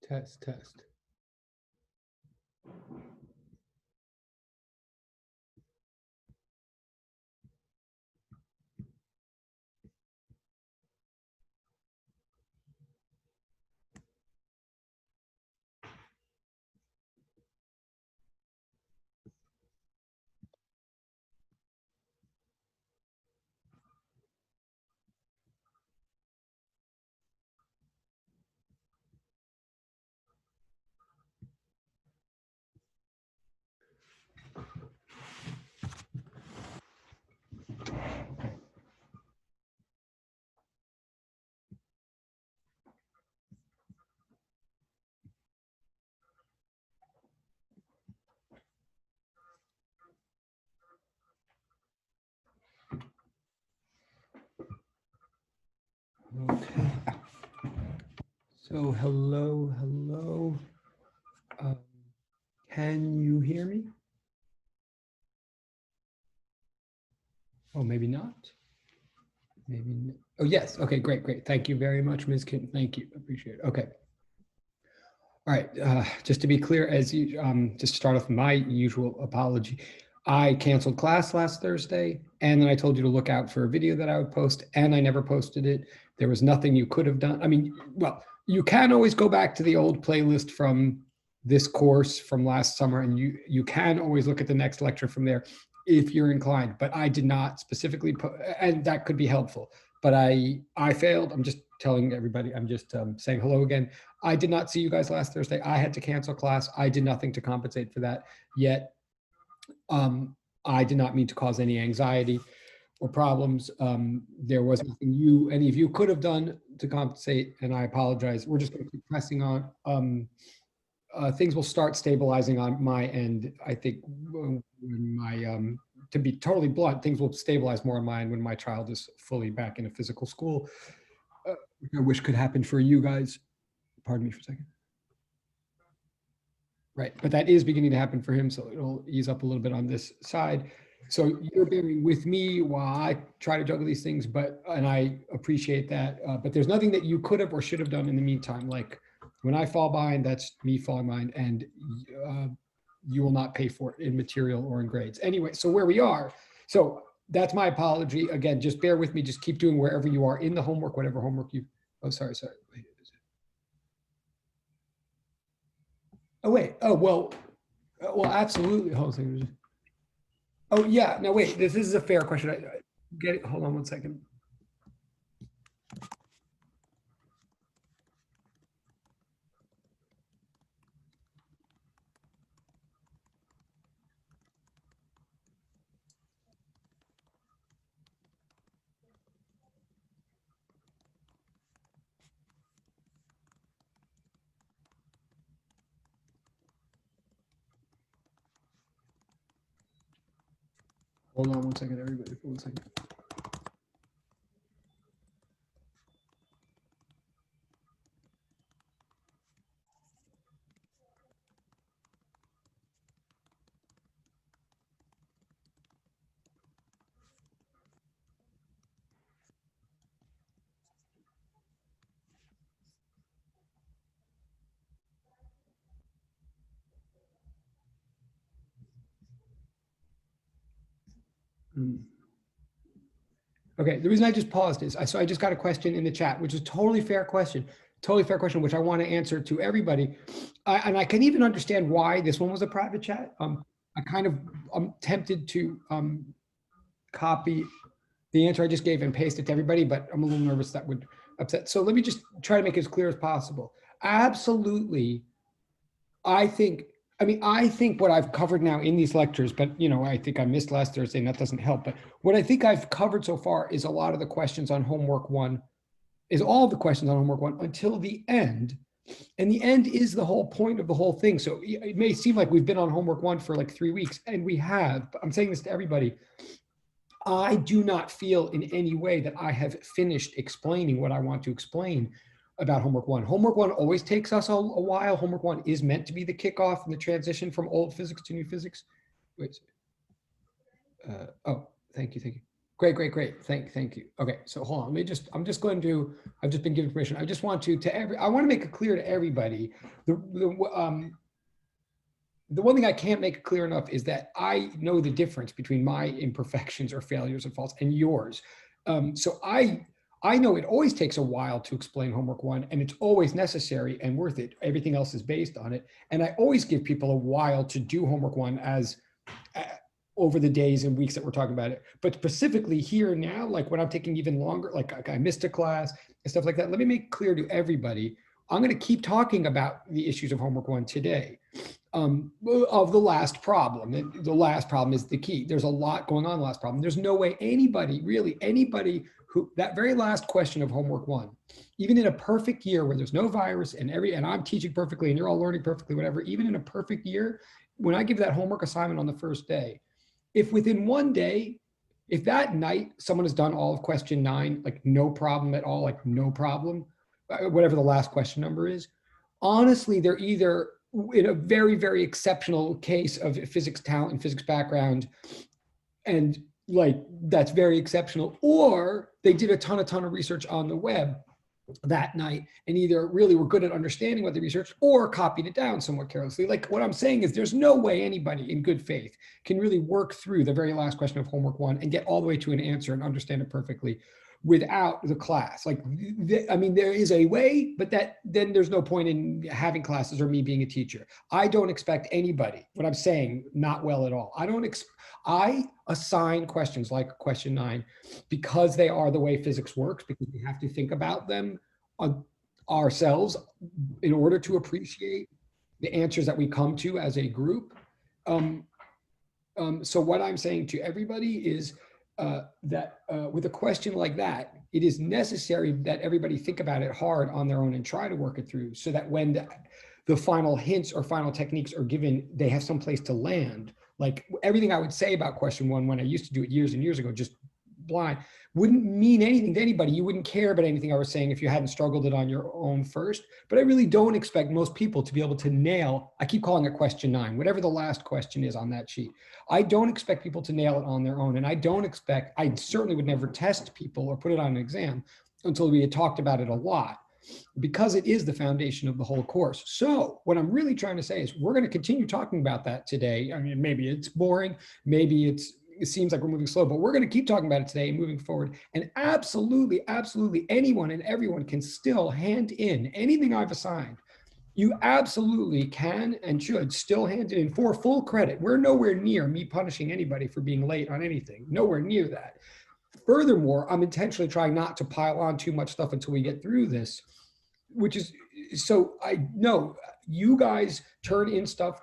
Test, test. Okay. So hello, hello. Can you hear me? Oh, maybe not. Maybe. Oh, yes. Okay, great, great. Thank you very much, Ms. Kitten. Thank you. Appreciate it. Okay. All right. Just to be clear, as you just start off my usual apology, I canceled class last Thursday, and then I told you to look out for a video that I would post, and I never posted it. There was nothing you could have done. I mean, well, you can always go back to the old playlist from this course from last summer, and you can always look at the next lecture from there if you're inclined. But I did not specifically put, and that could be helpful. But I failed. I'm just telling everybody. I'm just saying hello again. I did not see you guys last Thursday. I had to cancel class. I did nothing to compensate for that. Yet I did not mean to cause any anxiety or problems. There was nothing any of you could have done to compensate, and I apologize. We're just going to keep pressing on. Things will start stabilizing on my end. I think when my, to be totally blunt, things will stabilize more on my end when my child is fully back in a physical school. Which I wish could happen for you guys. Pardon me for a second. Right, but that is beginning to happen for him, so it'll ease up a little bit on this side. So you're bearing with me while I try to juggle these things, and I appreciate that. But there's nothing that you could have or should have done in the meantime. Like when I fall behind, that's me falling behind, and you will not pay for it in material or in grades. Anyway, so where we are, so that's my apology. Again, just bear with me. Just keep doing wherever you are in the homework, whatever homework you. Oh, sorry. Wait. Oh, wait. Oh, well, absolutely. Hold on a second. Oh, yeah. No, wait. This is a fair question. I get it. Hold on one second. Hold on one second, everybody. 1 second. Okay, the reason I just paused is I just got a question in the chat, which is a totally fair question, which I want to answer to everybody. And I can even understand why this one was a private chat. I'm tempted to copy the answer I just gave and paste it to everybody, but I'm a little nervous that would upset. So let me just try to make it as clear as possible. Absolutely. I think what I've covered now in these lectures, but I think I missed last Thursday and that doesn't help. But what I think I've covered so far is a lot of the questions on homework 1, is all the questions on homework 1 until the end. And the end is the whole point of the whole thing. So it may seem like we've been on homework 1 for like 3 weeks, and we have, but I'm saying this to everybody. I do not feel in any way that I have finished explaining what I want to explain about homework 1. Homework 1 always takes us a while. Homework 1 is meant to be the kickoff and the transition from old physics to new physics. Wait. Oh, thank you. Great, great, great. Thank you. Okay, so hold on. I'm just going to, I've just been given permission. I just want I want to make it clear to everybody, the one thing I can't make clear enough is that I know the difference between my imperfections or failures and faults and yours. So I know it always takes a while to explain homework one, and it's always necessary and worth it. Everything else is based on it. And I always give people a while to do homework one as over the days and weeks that we're talking about it. But specifically here now, like when I'm taking even longer, like I missed a class and stuff like that, let me make clear to everybody, I'm going to keep talking about the issues of homework one today. Of the last problem. The last problem is the key. There's a lot going on in the last problem. There's no way anybody, really anybody who, that very last question of homework one, even in a perfect year where there's no virus and I'm teaching perfectly and you're all learning perfectly, whatever, even in a perfect year, when I give that homework assignment on the first day, if within one day, if that night someone has done all of question 9, like no problem at all, like no problem, whatever the last question number is, honestly, they're either in a very, very exceptional case of physics talent and physics background, and like that's very exceptional, or they did a ton of research on the web that night and either really were good at understanding what they researched or copied it down somewhat carelessly. Like what I'm saying is there's no way anybody in good faith can really work through the very last question of homework one and get all the way to an answer and understand it perfectly without the class. Like, I mean, there is a way, but then there's no point in having classes or me being a teacher. I don't expect anybody, what I'm saying, not well at all. I assign questions like question 9 because they are the way physics works, because we have to think about them ourselves in order to appreciate the answers that we come to as a group. So what I'm saying to everybody is that with a question like that, it is necessary that everybody think about it hard on their own and try to work it through, so that when the final hints or final techniques are given, they have some place to land. Like everything I would say about question 1 when I used to do it years and years ago, just blind, wouldn't mean anything to anybody. You wouldn't care about anything I was saying if you hadn't struggled it on your own first. But I really don't expect most people to be able to nail, I keep calling it question 9, whatever the last question is on that sheet. I don't expect people to nail it on their own. And I certainly would never test people or put it on an exam until we had talked about it a lot, because it is the foundation of the whole course. So what I'm really trying to say is we're going to continue talking about that today. I mean, maybe it's boring, maybe it seems like we're moving slow, but we're going to keep talking about it today and moving forward. And absolutely, absolutely anyone and everyone can still hand in anything I've assigned. You absolutely can and should still hand it in for full credit. We're nowhere near me punishing anybody for being late on anything, nowhere near that. Furthermore, I'm intentionally trying not to pile on too much stuff until we get through this, which is, so I know you guys turn in stuff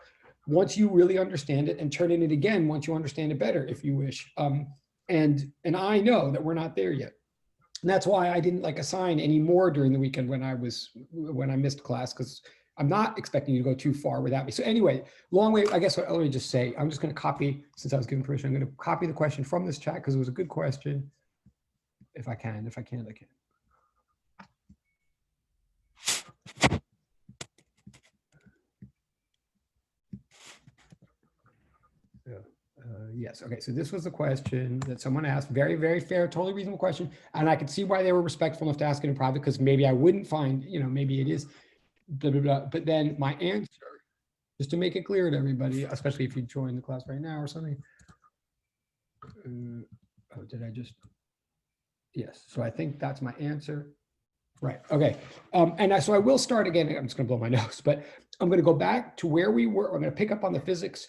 once you really understand it, and turn in it again once you understand it better, if you wish. And I know that we're not there yet. And that's why I didn't like assign any more during the weekend when I missed class, because I'm not expecting you to go too far without me. So anyway, long way, I guess, let me just say, I'm just going to copy, since I was given permission, I'm going to copy the question from this chat because it was a good question. If I can, I can. Yes. Okay. So this was the question that someone asked. Very, very fair, totally reasonable question. And I could see why they were respectful enough to ask it in private, because maybe I wouldn't find, maybe it is, blah, blah, blah. But then my answer, just to make it clear to everybody, especially if you join the class right now or something. Oh, did I just? Yes. So I think that's my answer. Right. Okay. So I will start again. I'm just going to blow my nose, but I'm going to go back to where we were. I'm going to pick up on the physics.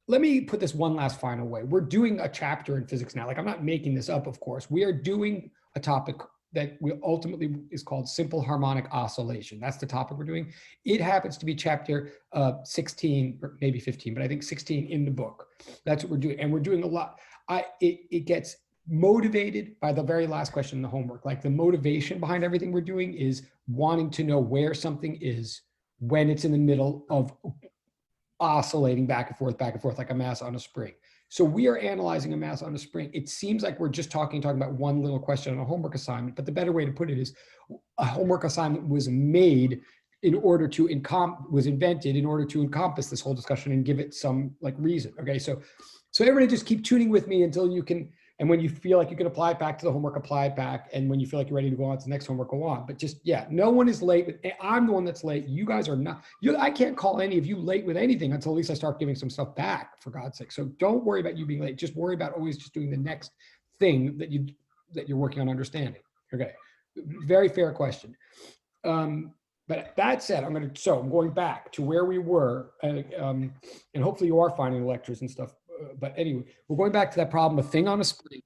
Let me put this one last final way. We're doing a chapter in physics now. Like, I'm not making this up, of course. We are doing a topic that we ultimately is called simple harmonic oscillation. That's the topic we're doing. It happens to be chapter 16 or maybe 15, but I think 16 in the book. That's what we're doing. And we're doing a lot. It gets motivated by the very last question in the homework. Like, the motivation behind everything we're doing is wanting to know where something is when it's in the middle of oscillating back and forth like a mass on a spring. So we are analyzing a mass on a spring. It seems like we're just talking about one little question on a homework assignment, but the better way to put it is a homework assignment was made in order to was invented in order to encompass this whole discussion and give it some like reason. Okay, so everybody just keep tuning with me until you can And when you feel like you can apply it back to the homework, apply it back. And when you feel like you're ready to go on to the next homework, go on. But just, yeah, no one is late. I'm the one that's late. You guys are not. I can't call any of you late with anything until at least I start giving some stuff back, for God's sake. So don't worry about you being late. Just worry about always just doing the next thing that you're working on understanding. Okay, very fair question. But that said, I'm going back to where we were, and hopefully you are finding the lectures and stuff. But anyway, we're going back to that problem, a thing on a spring.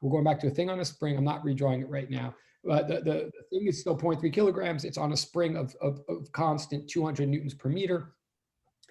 We're going back to a thing on a spring. I'm not redrawing it right now. The thing is still 0.3 kilograms. It's on a spring of constant 200 newtons per meter.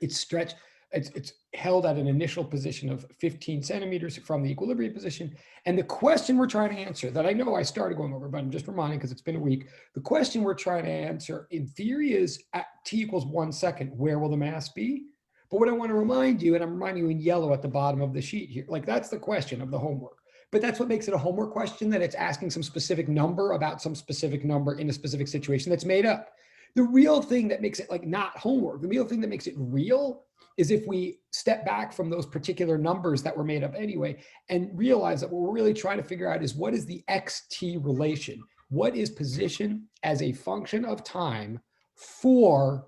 It's stretched. It's held at an initial position of 15 centimeters from the equilibrium position. And the question we're trying to answer, that I know I started going over, but I'm just reminding because it's been a week. The question we're trying to answer in theory is at t equals 1 second, where will the mass be? But what I want to remind you, and I'm reminding you in yellow at the bottom of the sheet here, like that's the question of the homework. But that's what makes it a homework question, that it's asking some specific number about some specific number in a specific situation that's made up. The real thing that makes it like not homework, the real thing that makes it real is if we step back from those particular numbers that were made up anyway and realize that what we're really trying to figure out is what is the xt relation? What is position as a function of time for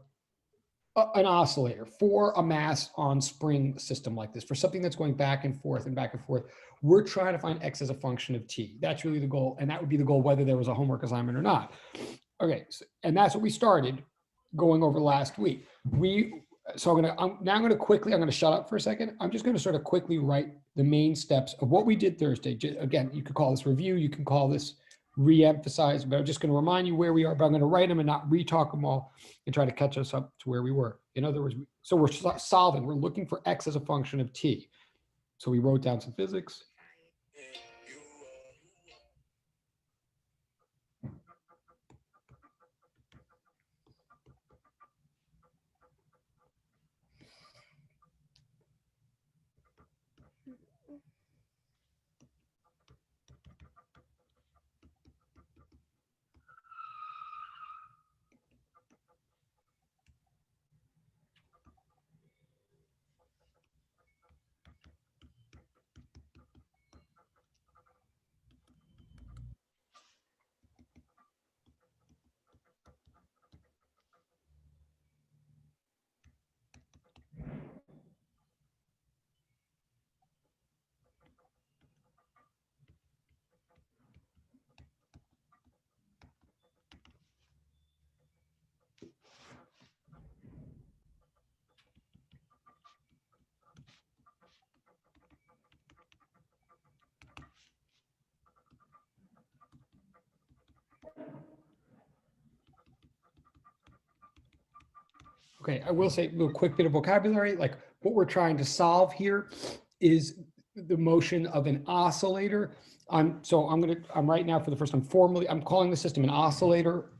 an oscillator, for a mass on spring system like this, for something that's going back and forth and back and forth? We're trying to find x as a function of t. That's really the goal. And that would be the goal whether there was a homework assignment or not. Okay, so, and that's what we started going over last week. So I'm going to shut up for a second. I'm just going to sort of quickly write the main steps of what we did Thursday. Again, you could call this review, you can call this re-emphasize, but I'm just going to remind you where we are, but I'm going to write them and not re-talk them all and try to catch us up to where we were. In other words, so we're solving, we're looking for x as a function of t. So we wrote down some physics. Okay, I will say a little quick bit of vocabulary. Like what we're trying to solve here is the motion of an oscillator. I'm right now for the first time formally, I'm calling the system an oscillator.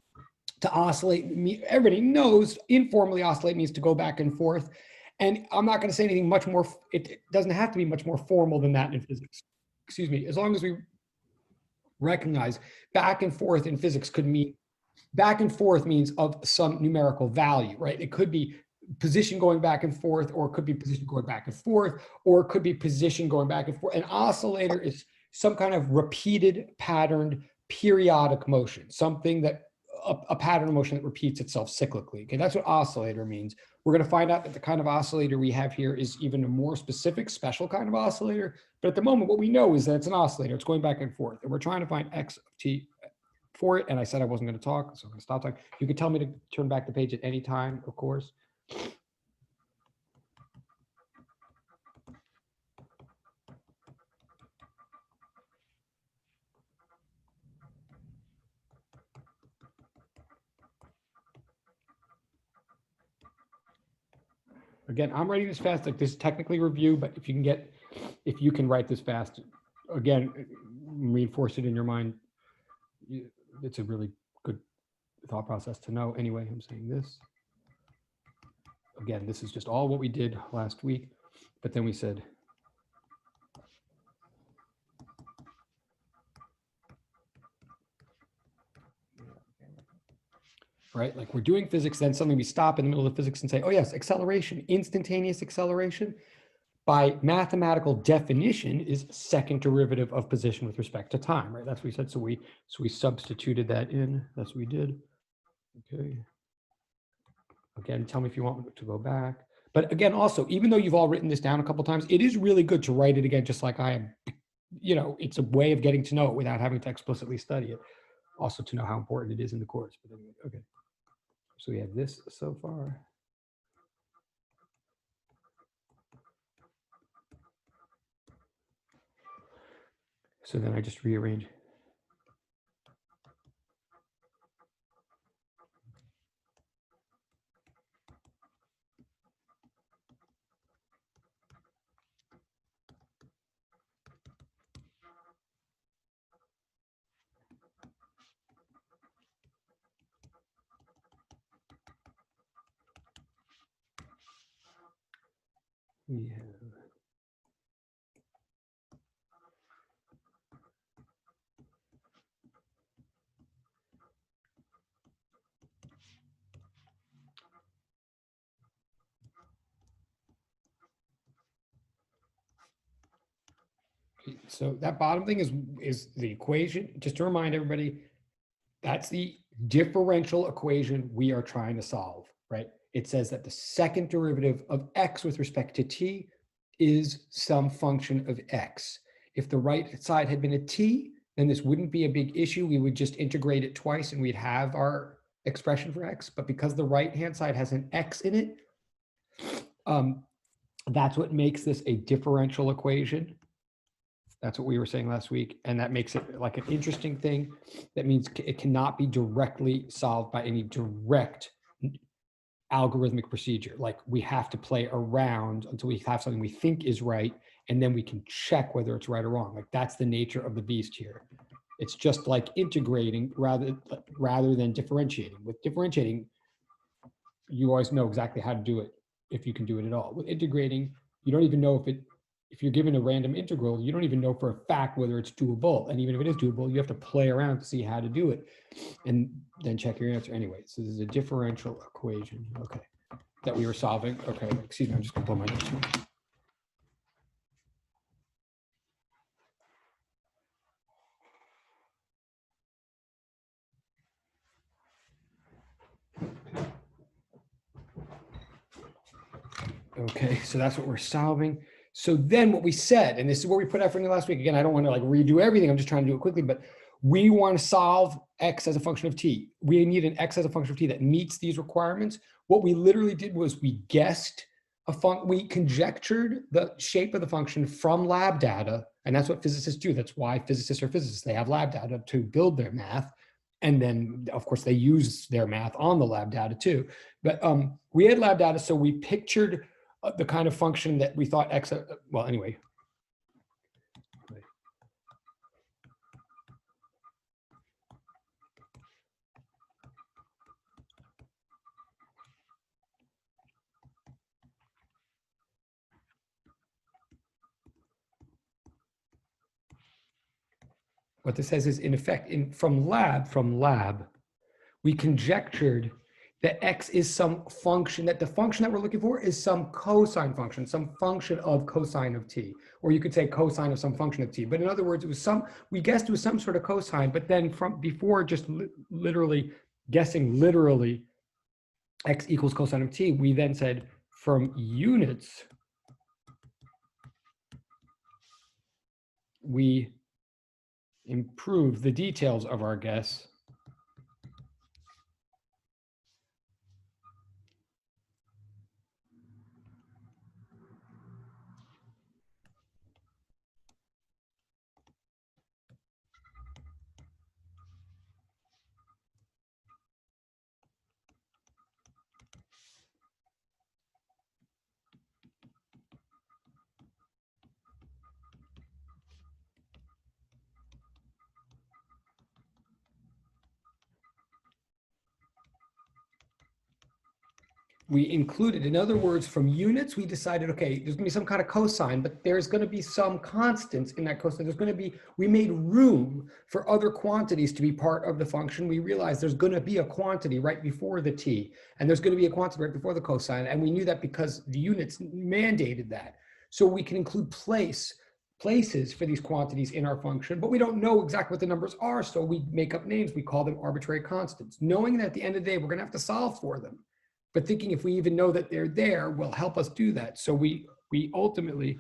To oscillate, everybody knows informally oscillate means to go back and forth. And I'm not going to say anything much more, it doesn't have to be much more formal than that in physics. Excuse me, as long as we recognize back and forth in physics could mean back and forth means of some numerical value, right? It could be position going back and forth, or it could be position going back and forth, or it could be position going back and forth. An oscillator is some kind of repeated, patterned, periodic motion, something that a pattern of motion that repeats itself cyclically. Okay, that's what oscillator means. We're going to find out that the kind of oscillator we have here is even a more specific, special kind of oscillator. But at the moment, what we know is that it's an oscillator. It's going back and forth, and we're trying to find x of t for it. And I said I wasn't going to talk, so I'm going to stop talking. You could tell me to turn back the page at any time, of course. Again, I'm writing this fast. Like this is technically review, but if you can write this fast, again, reinforce it in your mind. It's a really good thought process to know. Anyway, I'm saying this. Again, this is just all what we did last week, but then we said, right? Like we're doing physics, then suddenly we stop in the middle of physics and say, oh yes, acceleration, instantaneous acceleration. by mathematical definition is second derivative of position with respect to time, right? That's what we said. So we substituted that in. That's what we did. Okay. Again, tell me if you want me to go back. But again, also, even though you've all written this down a couple of times, it is really good to write it again, just like I am. You know, it's a way of getting to know it without having to explicitly study it. Also to know how important it is in the course. But anyway, okay. So we have this so far. So then I just rearrange. We have so that bottom thing is the equation. Just to remind everybody, that's the differential equation we are trying to solve, right? It says that the second derivative of x with respect to t is some function of x. If the right side had been a t, then this wouldn't be a big issue. We would just integrate it twice and we'd have our expression for x. But because the right-hand side has an x in it, that's what makes this a differential equation. That's what we were saying last week. And that makes it like an interesting thing. That means it cannot be directly solved by any direct algorithmic procedure. Like we have to play around until we have something we think is right, and then we can check whether it's right or wrong. Like that's the nature of the beast here. It's just like integrating rather than differentiating. With differentiating, you always know exactly how to do it if you can do it at all. With integrating, you don't even know if you're given a random integral, you don't even know for a fact whether it's doable. And even if it is doable, you have to play around to see how to do it and then check your answer anyway. So this is a differential equation, okay, that we were solving. Okay, excuse me, I'm just gonna blow my nose. Okay, so that's what we're solving. So then what we said, and this is where we put effort in last week. Again, I don't want to like redo everything. I'm just trying to do it quickly, but we want to solve x as a function of t. We need an x as a function of t that meets these requirements. What we literally did was we guessed we conjectured the shape of the function from lab data. And that's what physicists do. That's why physicists are physicists. They have lab data to build their math. And then of course they use their math on the lab data too. But we had lab data, so we pictured the kind of function that we thought x, well, anyway. What this says is, in effect, from lab, we conjectured that x is some function, that the function that we're looking for is some cosine function, some function of cosine of t, or you could say cosine of some function of t. But in other words, it was we guessed it was some sort of cosine, but then from before just literally guessing literally x equals cosine of t, we then said from units, we improve the details of our guess we included. In other words, from units, we decided, okay, there's gonna be some kind of cosine, but there's gonna be some constants in that cosine. There's gonna be, we made room for other quantities to be part of the function. We realized there's gonna be a quantity right before the t, and there's gonna be a quantity right before the cosine. And we knew that because the units mandated that. So we can include places for these quantities in our function, but we don't know exactly what the numbers are. So we make up names. We call them arbitrary constants, knowing that at the end of the day, we're going to have to solve for them. But thinking if we even know that they're there will help us do that. So we ultimately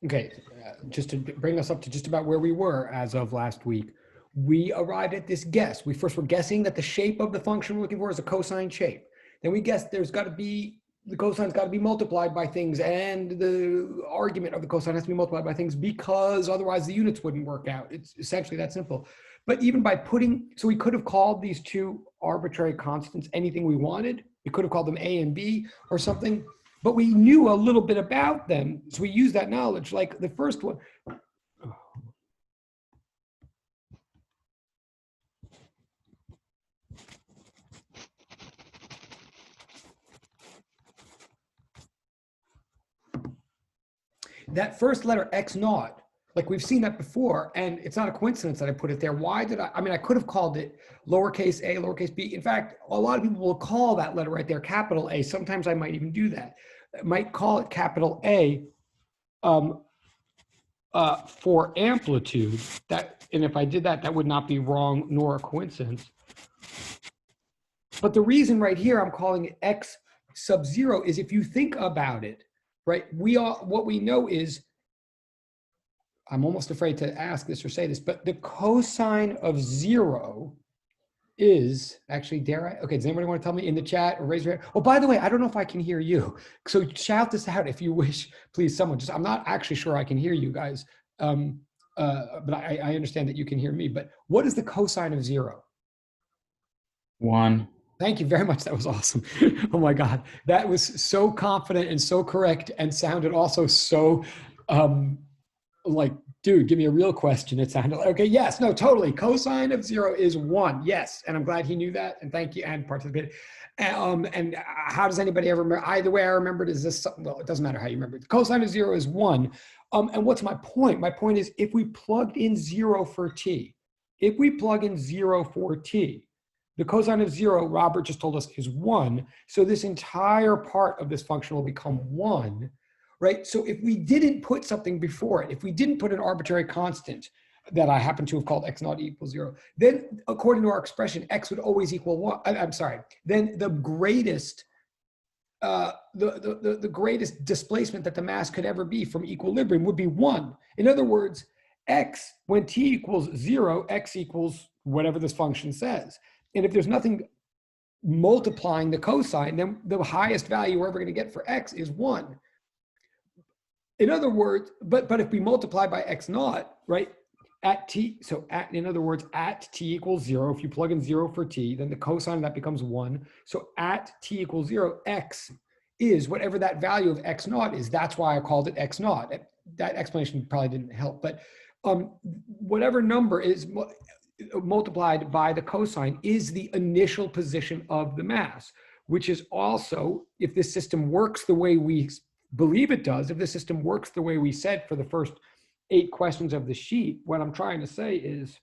Okay, just to bring us up to just about where we were as of last week, we arrived at this guess. We first were guessing that the shape of the function we're looking for is a cosine shape. Then we guessed there's got to be, the cosine's got to be multiplied by things, and the argument of the cosine has to be multiplied by things because otherwise the units wouldn't work out. It's essentially that simple. But even by putting, so we could have called these two arbitrary constants anything we wanted. We could have called them A and B or something. But we knew a little bit about them, so we used that knowledge. Like the first one, that first letter X naught, like we've seen that before, and it's not a coincidence that I put it there. Why did I mean, I could have called it lowercase a, lowercase b. In fact, a lot of people will call that letter right there capital A. Sometimes I might even do that. I might call it capital A for amplitude. And if I did that, that would not be wrong nor a coincidence. But the reason right here I'm calling it X sub 0 is if you think about it, right? What we know is, I'm almost afraid to ask this or say this, but the cosine of 0 is actually, dare I? Okay, does anybody want to tell me in the chat or raise your hand? Oh, by the way, I don't know if I can hear you. So shout this out if you wish, please, someone. I'm not actually sure I can hear you guys, but I understand that you can hear me. But what is the cosine of 0? 1. Thank you very much. That was awesome. Oh my God. That was so confident and so correct and sounded also so like, dude, give me a real question. It sounded like, okay, yes, no, totally. Cosine of 0 is 1. Yes. And I'm glad he knew that. And thank you and participated. And how does anybody ever remember? Either way I remembered is this, well, it doesn't matter how you remember it. The cosine of 0 is 1. And what's my point? My point is if we plugged in 0 for t, if we plug in 0 for t, the cosine of 0, Robert just told us, is 1. So this entire part of this function will become 1, right? So if we didn't put something before it, if we didn't put an arbitrary constant that I happen to have called x naught equals 0, then according to our expression, x would always equal 1. I'm sorry. Then the greatest the greatest displacement that the mass could ever be from equilibrium would be 1. In other words, x, when t equals 0, x equals whatever this function says. And if there's nothing multiplying the cosine, then the highest value we're ever going to get for x is 1. In other words, but if we multiply by x naught, right, at t, so in other words, at t equals 0, if you plug in 0 for t, then the cosine of that becomes 1. So at t equals 0, x is whatever that value of x naught is. That's why I called it x naught. That explanation probably didn't help, but whatever number is multiplied by the cosine is the initial position of the mass, which is also, if this system works the way we believe it does, if the system works the way we said for the first 8 questions of the sheet, what I'm trying to say is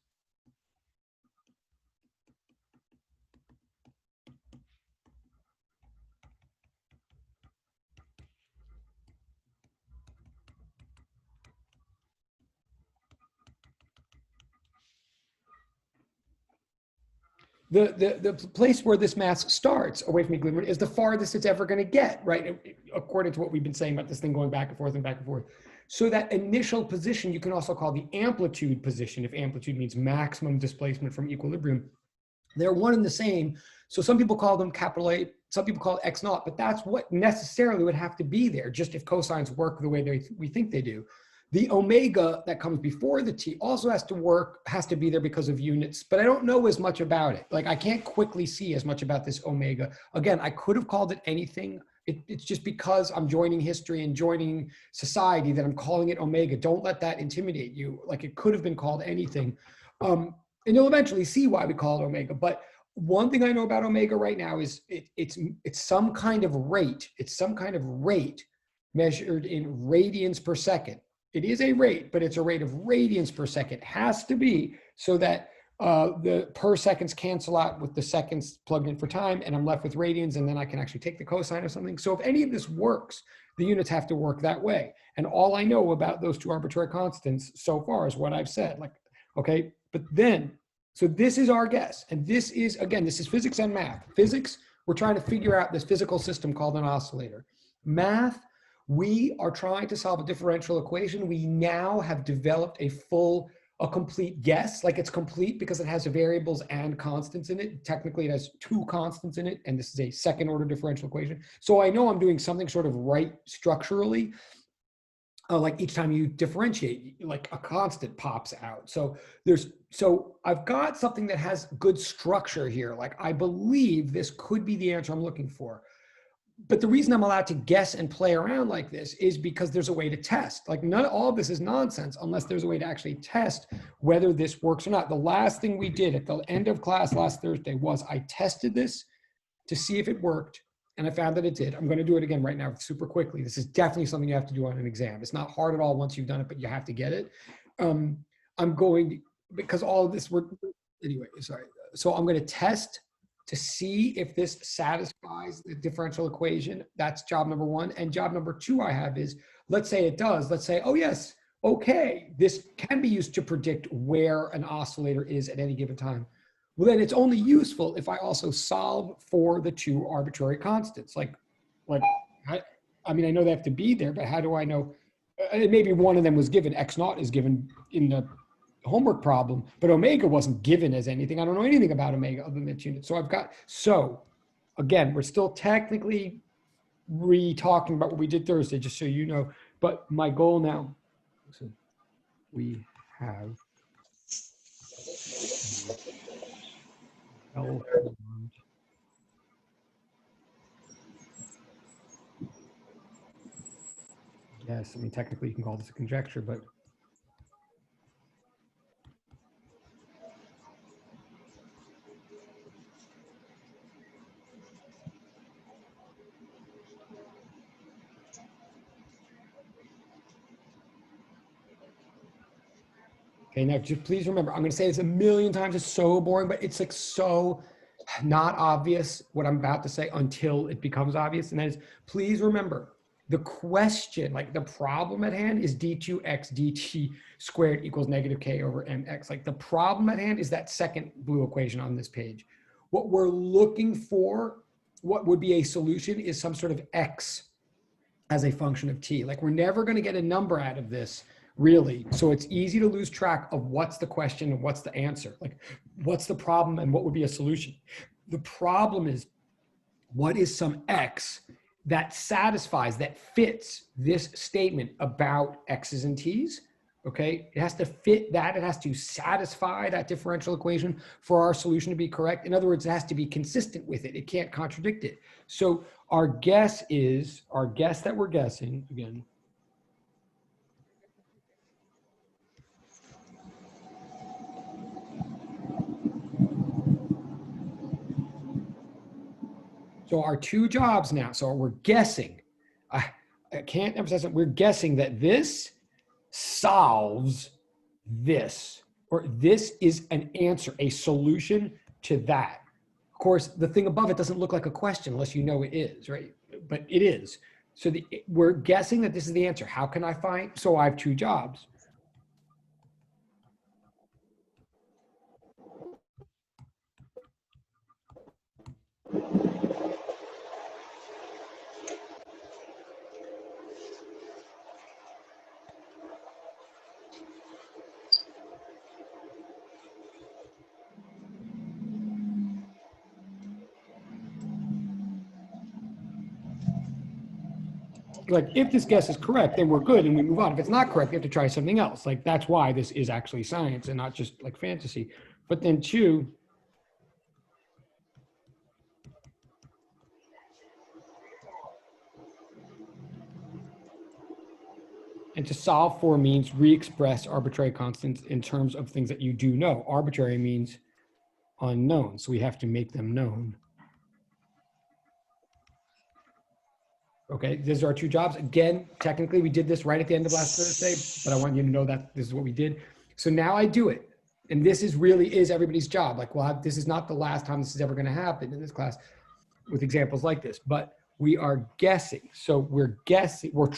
the place where this mass starts away from equilibrium is the farthest it's ever going to get, right? According to what we've been saying about this thing going back and forth and back and forth. So that initial position, you can also call the amplitude position, if amplitude means maximum displacement from equilibrium. They're one and the same. So some people call them capital A, some people call it X naught, but that's what necessarily would have to be there, just if cosines work the way we think they do. The omega that comes before the t also has to be there because of units, but I don't know as much about it. Like I can't quickly see as much about this omega. Again, I could have called it anything. It's just because I'm joining history and joining society that I'm calling it omega. Don't let that intimidate you. Like it could have been called anything. And you'll eventually see why we call it omega. But one thing I know about omega right now is it's some kind of rate. It's some kind of rate measured in radians per second. It is a rate, but it's a rate of radians per second. It has to be so that the per seconds cancel out with the seconds plugged in for time, and I'm left with radians, and then I can actually take the cosine of something. So if any of this works, the units have to work that way. And all I know about those two arbitrary constants so far is what I've said. Like, okay, but then, so this is our guess. And this is, again, this is physics and math. Physics, we're trying to figure out this physical system called an oscillator. Math, we are trying to solve a differential equation. We now have developed a complete guess. Like it's complete because it has variables and constants in it. Technically, it has two constants in it, and this is a second order differential equation. So I know I'm doing something sort of right structurally. Like each time you differentiate, like a constant pops out. So I've got something that has good structure here. Like I believe this could be the answer I'm looking for. But the reason I'm allowed to guess and play around like this is because there's a way to test. Like all of this is nonsense unless there's a way to actually test whether this works or not. The last thing we did at the end of class last Thursday was I tested this to see if it worked, and I found that it did. I'm going to do it again right now super quickly. This is definitely something you have to do on an exam. It's not hard at all once you've done it, but you have to get it. I'm going, because all of this anyway, sorry. So I'm going to test to see if this satisfies the differential equation. That's job number one. And job number two I have is, let's say it does. Let's say, oh yes, okay, this can be used to predict where an oscillator is at any given time. Well, then it's only useful if I also solve for the two arbitrary constants. I mean, I know they have to be there, but how do I know? Maybe one of them was given, X naught is given in the homework problem, but omega wasn't given as anything. I don't know anything about omega other than its unit. So again, we're still technically talking about what we did Thursday, just so you know, but my goal now, so we have yes, I mean, technically you can call this a conjecture, but okay, now just please remember, I'm going to say this a million times. It's so boring, but it's like so not obvious what I'm about to say until it becomes obvious. And that is, please remember, the question, like the problem at hand is d2x dt squared equals negative k over mx. Like the problem at hand is that second blue equation on this page. What we're looking for, what would be a solution, is some sort of x as a function of t. Like we're never going to get a number out of this, really. So it's easy to lose track of what's the question and what's the answer. Like what's the problem and what would be a solution? The problem is, what is some x that satisfies, that fits this statement about x's and t's? Okay, it has to fit that. It has to satisfy that differential equation for our solution to be correct. In other words, it has to be consistent with it. It can't contradict it. So our guess that we're guessing, again, so our two jobs now, so we're guessing, I can't emphasize it, we're guessing that this solves this, or this is an answer, a solution to that. Of course, the thing above it doesn't look like a question unless you know it is, right? But it is. So we're guessing that this is the answer. How can I find? So I have two jobs. like, if this guess is correct, then we're good and we move on. If it's not correct, we have to try something else. Like, that's why this is actually science and not just like fantasy. But then two, and to solve for means re-express arbitrary constants in terms of things that you do know. Arbitrary means unknown, so we have to make them known. Okay, these are our two jobs. Again, technically we did this right at the end of last Thursday, but I want you to know that this is what we did. So now I do it. And this is really is everybody's job. Like, well, this is not the last time this is ever going to happen in this class with examples like this, but we are guessing. So we're guessing, we're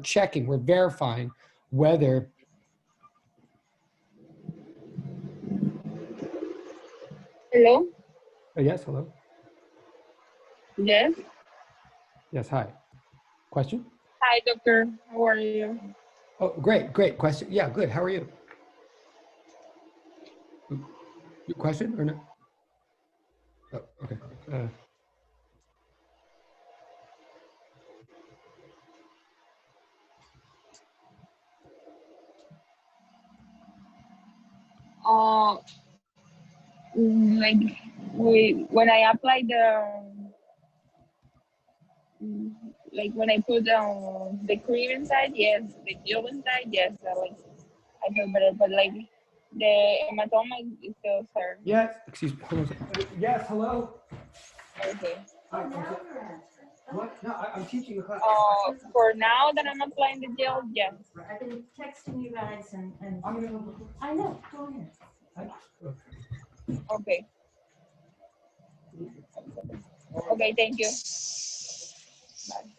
checking, we're verifying whether Hello? yes, hello. Yes. Yes, hi. Question? Hi, doctor. How are you? Oh, great, great question. Yeah, good. How are you? Your question or no? Oh, okay. Like when I apply like when I put the cream inside, yes, the gel inside, yes, I feel better, but like the hematoma is still there. Yes, excuse me. Hold on a second. Yes, hello. Okay. Hi, what? No, I'm teaching the class. For now that I'm applying the gel, yes. I've been texting you guys and I'm gonna go. I know, go ahead. Okay. Okay, thank you. Bye.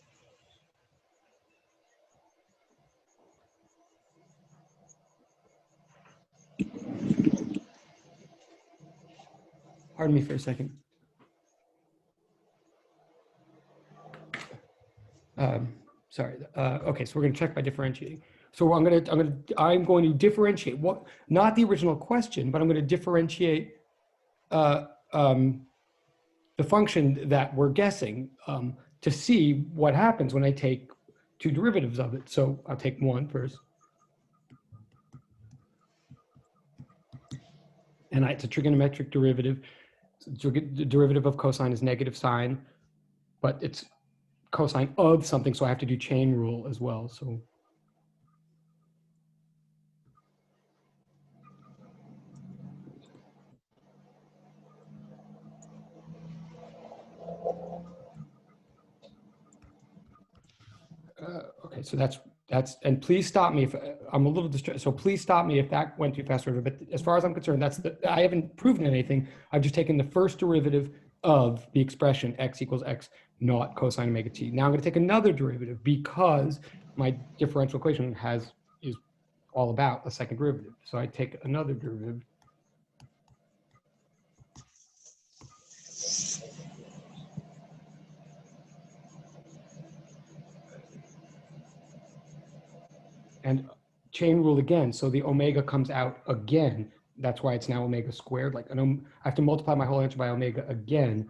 Pardon me for a second. Sorry. Okay, so we're going to check by differentiating. So I'm going to differentiate what, not the original question, but I'm going to differentiate the function that we're guessing to see what happens when I take two derivatives of it. So I'll take one first. And it's a trigonometric derivative. So the derivative of cosine is negative sine, but it's cosine of something, so I have to do chain rule as well. So okay, so that's, and please stop me if I'm a little distracted. So please stop me if that went too fast. But as far as I'm concerned, I haven't proven anything. I've just taken the first derivative of the expression x equals x naught cosine omega t. Now I'm going to take another derivative because my differential equation is all about a second derivative. So I take another derivative. And chain rule again, so the omega comes out again. That's why it's now omega squared. Like, I have to multiply my whole answer by omega again.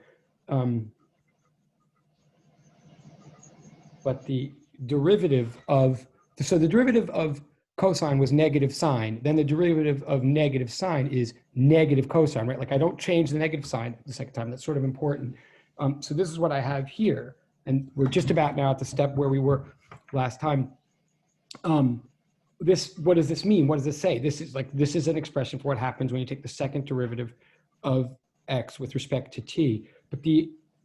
But the derivative of, so the derivative of cosine was negative sine. Then the derivative of negative sine is negative cosine, right? Like, I don't change the negative sign the second time. That's sort of important. So this is what I have here. And we're just about now at the step where we were last time. What does this mean? What does this say? This is an expression for what happens when you take the second derivative of x with respect to t.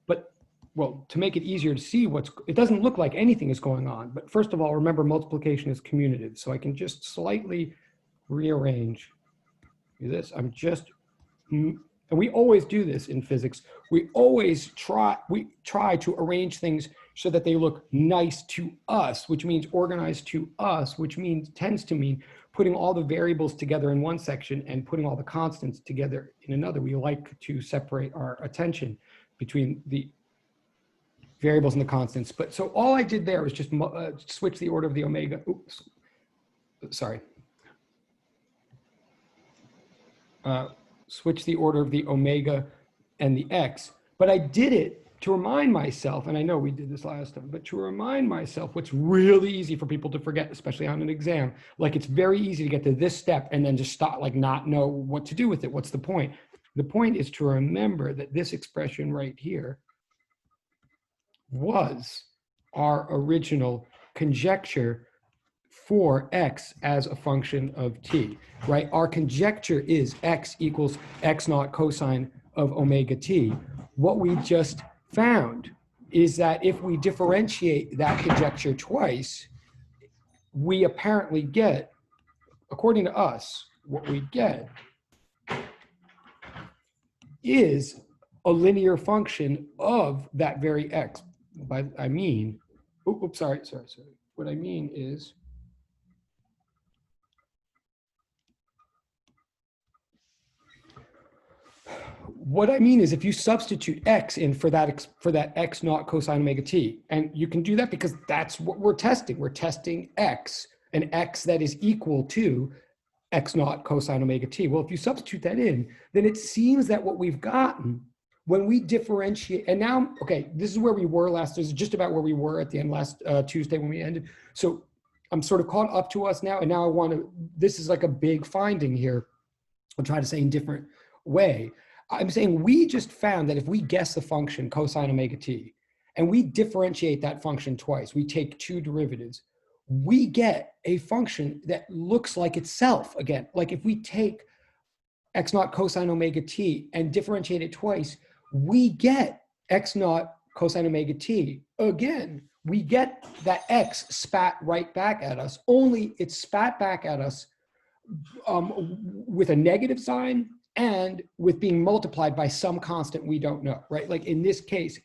But well, to make it easier to see it doesn't look like anything is going on. But first of all, remember multiplication is commutative. So I can just slightly rearrange this. And we always do this in physics. We try to arrange things so that they look nice to us, which means organized to us, which tends to mean putting all the variables together in one section and putting all the constants together in another. We like to separate our attention between the variables and the constants. But so all I did there was just switch the order of the omega. Oops, sorry. Switch the order of the omega and the x, but I did it to remind myself, and I know we did this last time, but to remind myself what's really easy for people to forget, especially on an exam, like it's very easy to get to this step and then just stop, like not know what to do with it. What's the point? The point is to remember that this expression right here was our original conjecture for x as a function of t, right? Our conjecture is x equals x naught cosine of omega t. What we just found is that if we differentiate that conjecture twice, we apparently get, according to us, what we get is a linear function of that very x. By I mean, oops, sorry. What I mean is, if you substitute x in for that x naught cosine omega t, and you can do that because that's what we're testing. We're testing x, an x that is equal to x naught cosine omega t. Well, if you substitute that in, then it seems that what we've gotten when we differentiate, and now, okay, this is where we were last, this is just about where we were at the end last Tuesday when we ended. So I'm sort of caught up to us now, and now I want to, this is like a big finding here. I'll try to say in a different way. I'm saying we just found that if we guess the function cosine omega t, and we differentiate that function twice, we take two derivatives, we get a function that looks like itself again. Like if we take x naught cosine omega t and differentiate it twice, we get x naught cosine omega t again. We get that x spat right back at us, only it spat back at us with a negative sign and with being multiplied by some constant we don't know, right? Like in this case,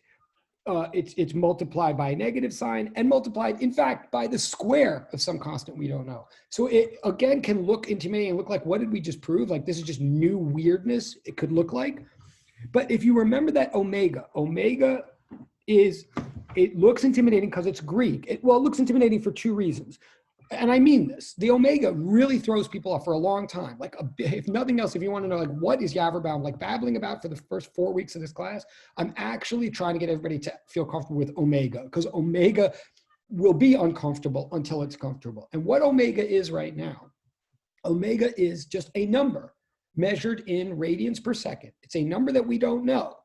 it's multiplied by a negative sign and multiplied, in fact, by the square of some constant we don't know. So it, again, can look intimidating and look like, what did we just prove? Like this is just new weirdness it could look like. But if you remember that omega is, it looks intimidating because it's Greek. It looks intimidating for two reasons. And I mean this, the omega really throws people off for a long time. Like if nothing else, if you want to know like what is Yaverbaum like babbling about for the first 4 weeks of this class, I'm actually trying to get everybody to feel comfortable with omega, because omega will be uncomfortable until it's comfortable. And what omega is right now, omega is just a number measured in radians per second. It's a number that we don't know.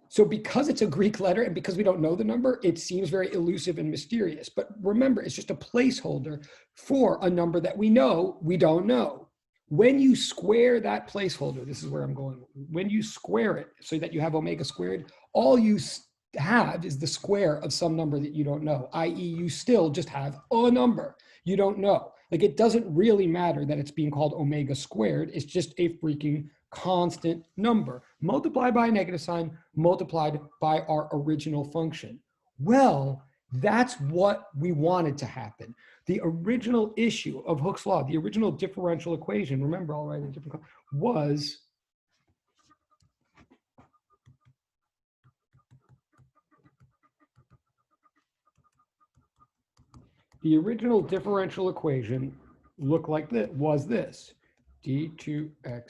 So because it's a Greek letter and because we don't know the number, it seems very elusive and mysterious. But remember, it's just a placeholder for a number that we know we don't know. When you square that placeholder, this is where I'm going. When you square it so that you have omega squared, all you have is the square of some number that you don't know, i.e. you still just have a number you don't know. Like it doesn't really matter that it's being called omega squared. It's just a freaking constant number multiplied by a negative sign, multiplied by our original function. Well, that's what we wanted to happen. The original issue of Hooke's law, the original differential equation, remember, I'll write a different, was the original differential equation looked like this, was this, d2x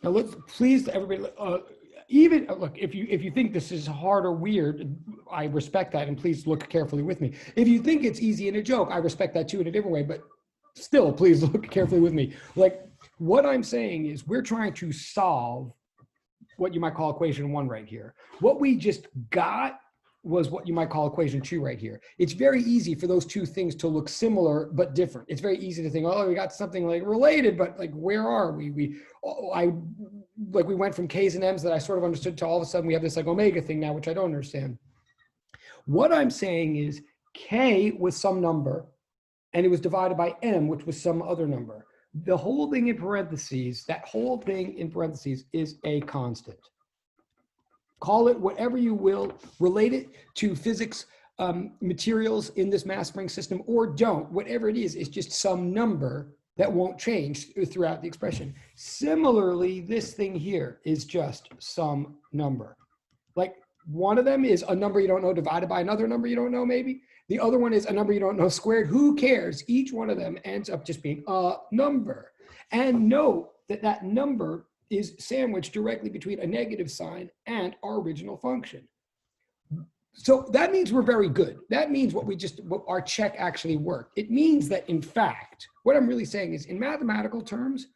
Now let's please everybody, even look, if you think this is hard or weird, I respect that, and please look carefully with me. If you think it's easy in a joke, I respect that too in a different way, but still, please look carefully with me. Like what I'm saying is we're trying to solve what you might call equation 1 right here. What we just got was what you might call equation 2 right here. It's very easy for those two things to look similar but different. It's very easy to think, oh, we got something like related, but like where are we? We went from K's and M's that I sort of understood to all of a sudden we have this like omega thing now, which I don't understand. What I'm saying is K was some number and it was divided by M, which was some other number. The whole thing in parentheses, that whole thing in parentheses is a constant. Call it whatever you will, relate it to physics materials in this mass spring system, or don't. Whatever it is, it's just some number that won't change throughout the expression. Similarly, this thing here is just some number. Like one of them is a number you don't know divided by another number you don't know maybe. The other one is a number you don't know squared. Who cares? Each one of them ends up just being a number. And note that that number is sandwiched directly between a negative sign and our original function. So that means we're very good. That means what our check actually worked. It means that in fact, what I'm really saying is in mathematical terms,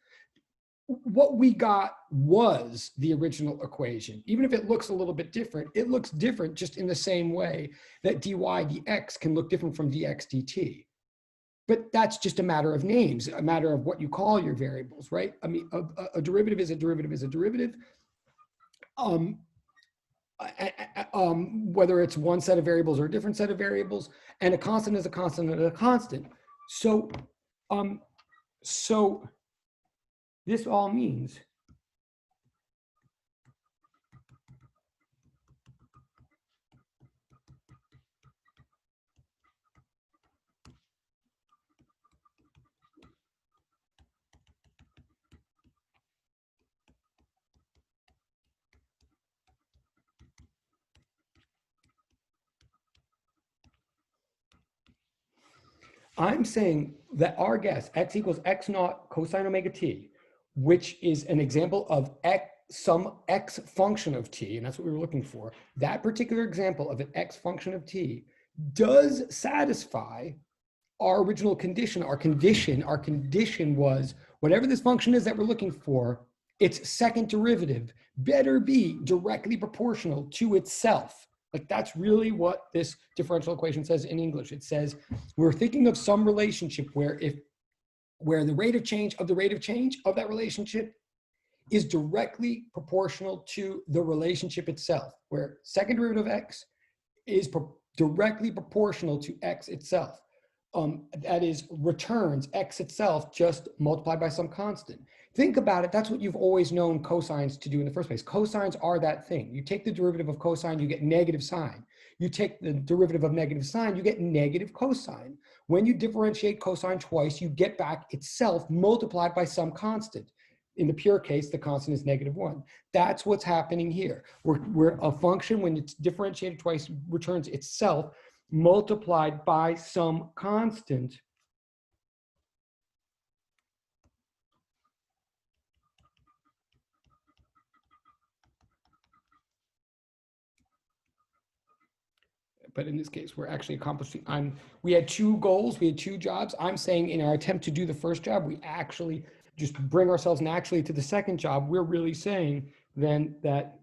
what we got was the original equation. Even if it looks a little bit different, it looks different just in the same way that dy dx can look different from dx dt. But that's just a matter of names, a matter of what you call your variables, right? I mean, a derivative is a derivative is a derivative. Whether it's one set of variables or a different set of variables, and a constant is a constant and a constant. So, so this all means I'm saying that our guess, x equals x naught cosine omega t, which is an example of some x function of t, and that's what we were looking for, that particular example of an x function of t does satisfy our original condition. Our condition was whatever this function is that we're looking for, its second derivative better be directly proportional to itself. Like that's really what this differential equation says in English. It says we're thinking of some relationship where the rate of change of that relationship is directly proportional to the relationship itself, where second derivative of x is directly proportional to x itself. That is returns x itself just multiplied by some constant. Think about it. That's what you've always known cosines to do in the first place. Cosines are that thing. You take the derivative of cosine, you get negative sine. You take the derivative of negative sine, you get negative cosine. When you differentiate cosine twice, you get back itself multiplied by some constant. In the pure case, the constant is -1. That's what's happening here. Where a function, when it's differentiated twice, returns itself multiplied by some constant. But in this case, we're actually accomplishing, we had two goals, we had two jobs. I'm saying in our attempt to do the first job, we actually just bring ourselves naturally to the second job. We're really saying then that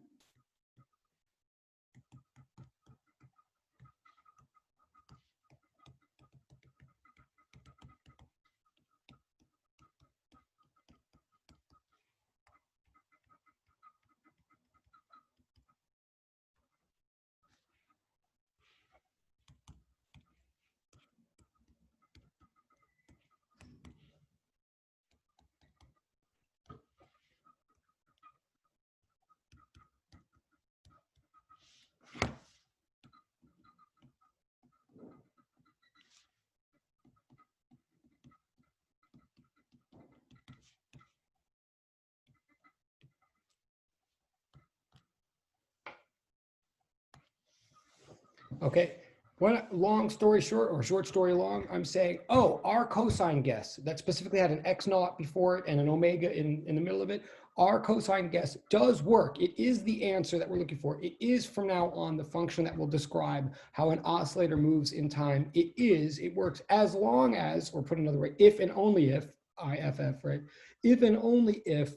okay, one long story short or short story long, I'm saying, oh, our cosine guess that specifically had an x naught before it and an omega in the middle of it, our cosine guess does work. It is the answer that we're looking for. It is from now on the function that will describe how an oscillator moves in time. It works as long as, or put another way, if and only if, IFF, right? If and only if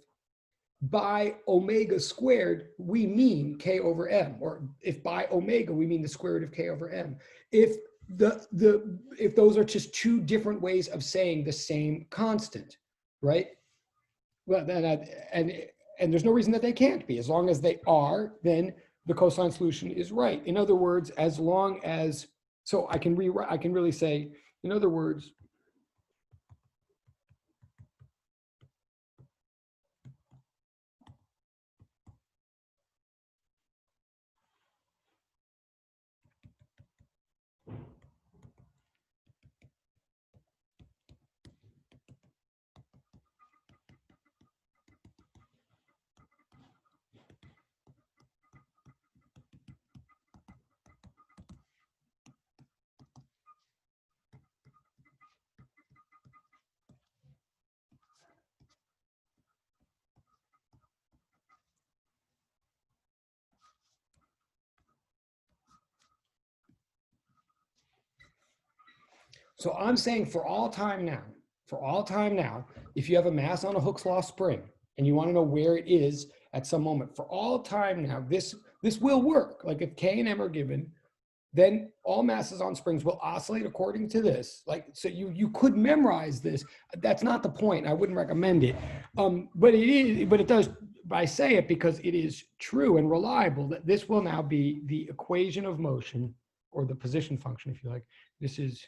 by omega squared, we mean k over m, or if by omega, we mean the square root of k over m. If if those are just two different ways of saying the same constant, right? Well, then, and there's no reason that they can't be. As long as they are, then the cosine solution is right. In other words, as long as, so I can really say, in other words, So I'm saying for all time now, if you have a mass on a Hooke's law spring and you want to know where it is at some moment, for all time now, this will work. Like if K and M are given, then all masses on springs will oscillate according to this. Like, so you could memorize this. That's not the point. I wouldn't recommend it. But it does, I say it because it is true and reliable that this will now be the equation of motion, or the position function, if you like. This is,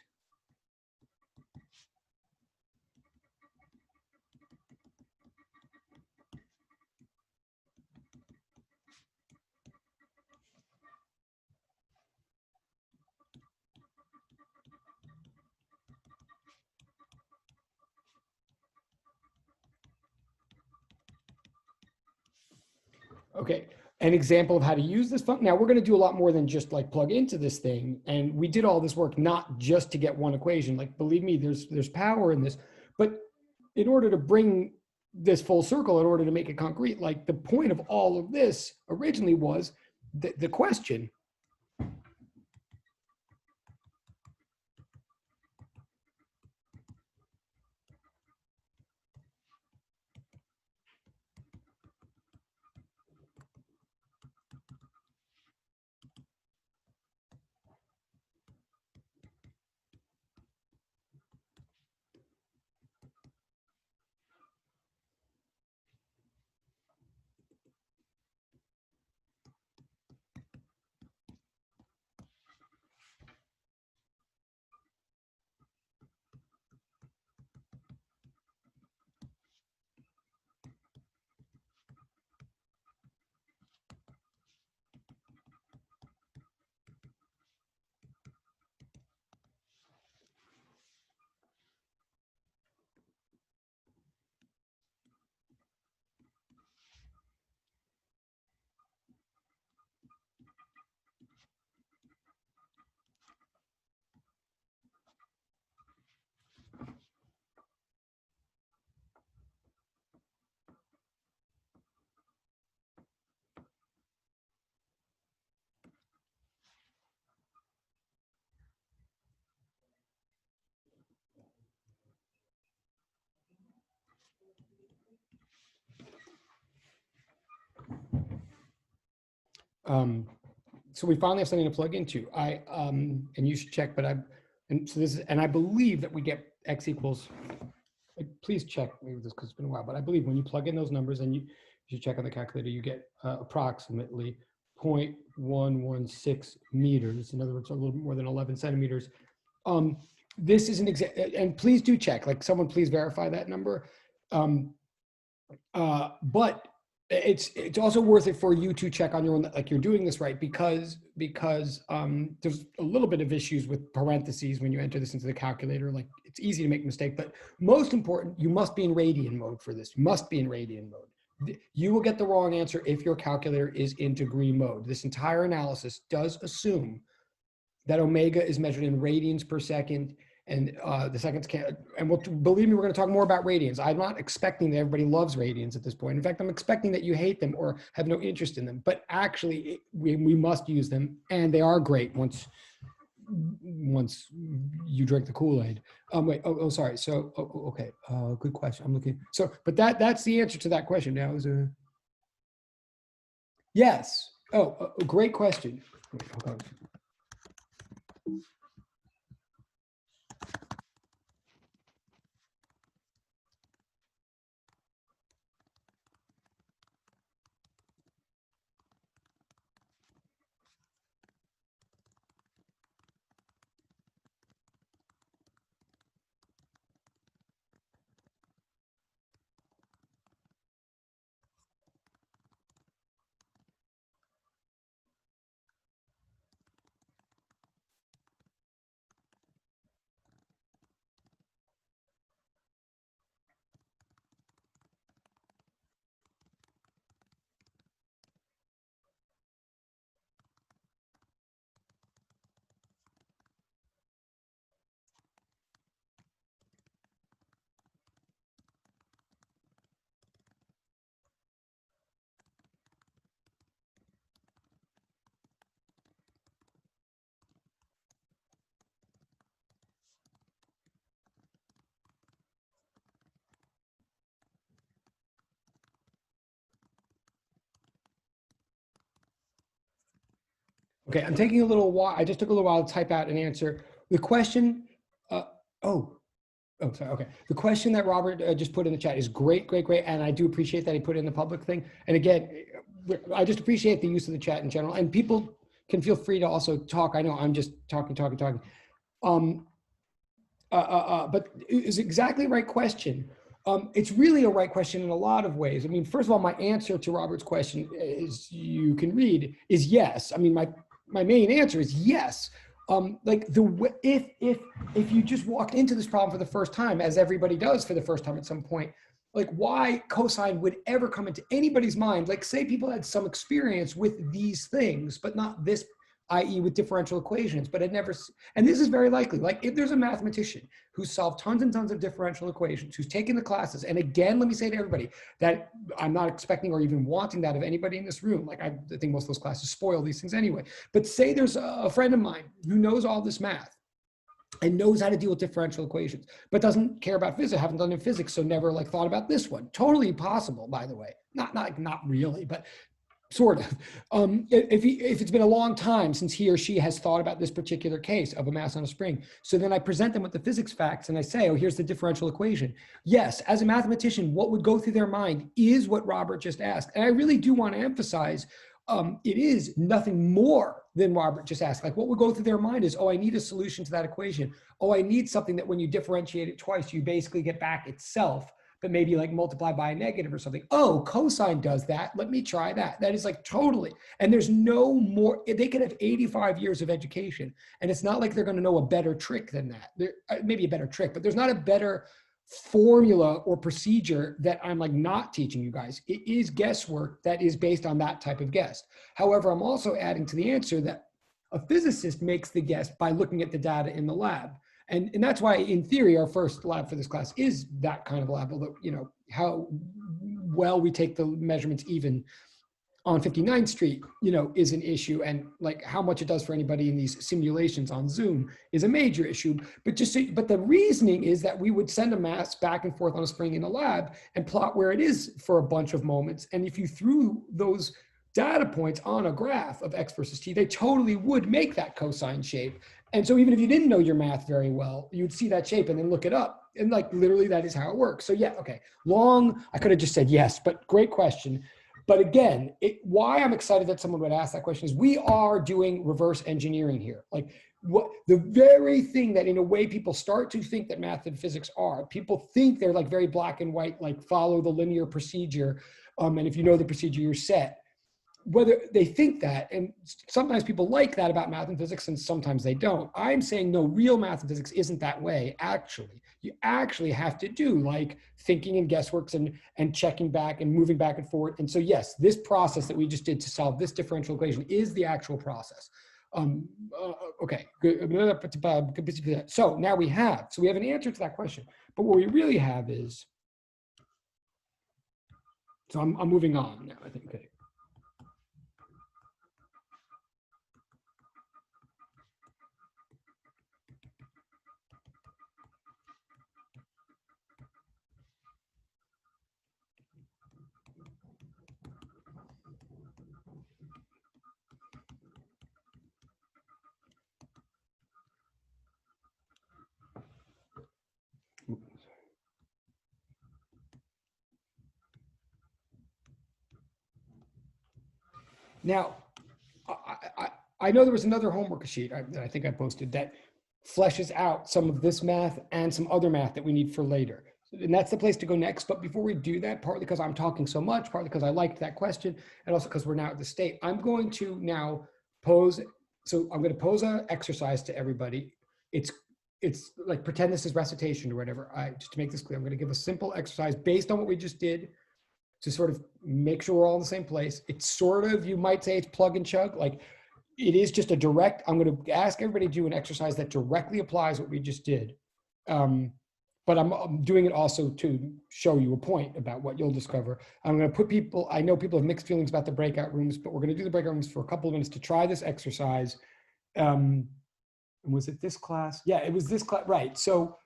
okay, an example of how to use this function. Now we're going to do a lot more than just like plug into this thing. And we did all this work not just to get one equation. Like, believe me, there's power in this. But in order to bring this full circle, in order to make it concrete, like the point of all of this originally was the question. So we finally have something to plug into. And you should check, but I believe that we get x equals, like, please check maybe this because it's been a while, but I believe when you plug in those numbers and you should check on the calculator, you get approximately 0.116 meters. In other words, a little more than 11 centimeters. This is an example, and please do check, like someone please verify that number. But it's also worth it for you to check on your own, like you're doing this right, because there's a little bit of issues with parentheses when you enter this into the calculator. Like, it's easy to make a mistake, but most important, you must be in radian mode for this. You must be in radian mode. You will get the wrong answer if your calculator is in degree mode. This entire analysis does assume that omega is measured in radians per second, and the seconds can't, and believe me, we're going to talk more about radians. I'm not expecting that everybody loves radians at this point. In fact, I'm expecting that you hate them or have no interest in them, but actually we must use them, and they are great once you drink the Kool-Aid. Wait, sorry. So, okay. Good question. I'm looking. So, but that's the answer to that question. Now is a, yes. Oh, great question. Wait, hold on. Okay, I'm taking a little while. I just took a little while to type out an answer. The question, sorry, okay. The question that Robert just put in the chat is great, great, great. And I do appreciate that he put it in the public thing. And again, I just appreciate the use of the chat in general. And people can feel free to also talk. I know I'm just talking. But it's exactly the right question. It's really a right question in a lot of ways. I mean, first of all, my answer to Robert's question, as you can read, is yes. I mean, my main answer is yes. Like if you just walked into this problem for the first time, as everybody does for the first time at some point, like why cosine would ever come into anybody's mind? Like say people had some experience with these things, but not this, i.e. with differential equations, but had never, and this is very likely, like if there's a mathematician who's solved tons and tons of differential equations, who's taken the classes, and again, let me say to everybody that I'm not expecting or even wanting that of anybody in this room. Like I think most of those classes spoil these things anyway, but say there's a friend of mine who knows all this math and knows how to deal with differential equations, but doesn't care about physics, haven't done it in physics, so never like thought about this one. Totally possible, by the way. Not really, but sort of. If it's been a long time since he or she has thought about this particular case of a mass on a spring, so then I present them with the physics facts and I say, oh, here's the differential equation. Yes, as a mathematician, what would go through their mind is what Robert just asked. And I really do want to emphasize, it is nothing more than Robert just asked. Like what would go through their mind is, oh, I need a solution to that equation. Oh, I need something that when you differentiate it twice, you basically get back itself, but maybe like multiply by a negative or something. Oh, cosine does that. Let me try that. That is like totally, and there's no more, they could have 85 years of education. And it's not like they're going to know a better trick than that. Maybe a better trick, but there's not a better formula or procedure that I'm like not teaching you guys. It is guesswork that is based on that type of guess. However, I'm also adding to the answer that a physicist makes the guess by looking at the data in the lab. And that's why, in theory, our first lab for this class is that kind of lab, although, you know, how well we take the measurements even on 59th Street, you know, is an issue. And like how much it does for anybody in these simulations on Zoom is a major issue. But but the reasoning is that we would send a mass back and forth on a spring in a lab and plot where it is for a bunch of moments. And if you threw those data points on a graph of x versus t, they totally would make that cosine shape. And so even if you didn't know your math very well, you'd see that shape and then look it up. And like literally that is how it works. So yeah, okay, I could have just said yes, but great question. But again, why I'm excited that someone would ask that question is we are doing reverse engineering here. Like what the very thing that in a way people start to think that math and physics are, people think they're like very black and white, like follow the linear procedure. And if you know the procedure, you're set. Whether they think that, and sometimes people like that about math and physics and sometimes they don't. I'm saying no, real math and physics isn't that way, actually. You actually have to do like thinking and guessworks and checking back and moving back and forth. And so yes, this process that we just did to solve this differential equation is the actual process. Okay, good. So now we have an answer to that question, but what we really have is, so I'm moving on now, I think, okay. Now, I know there was another homework sheet that I think I posted that fleshes out some of this math and some other math that we need for later. And that's the place to go next. But before we do that, partly because I'm talking so much, partly because I liked that question, and also because we're now at the state, I'm going to now pose. So I'm going to pose an exercise to everybody. It's like pretend this is recitation or whatever. Just to make this clear, I'm going to give a simple exercise based on what we just did to sort of make sure we're all in the same place. It's sort of, you might say it's plug and chug. Like it is just a direct, I'm going to ask everybody to do an exercise that directly applies what we just did. But I'm doing it also to show you a point about what you'll discover. I'm going to put people, I know people have mixed feelings about the breakout rooms, but we're going to do the breakout rooms for a couple of minutes to try this exercise. And was it this class? Yeah, it was this class, right. So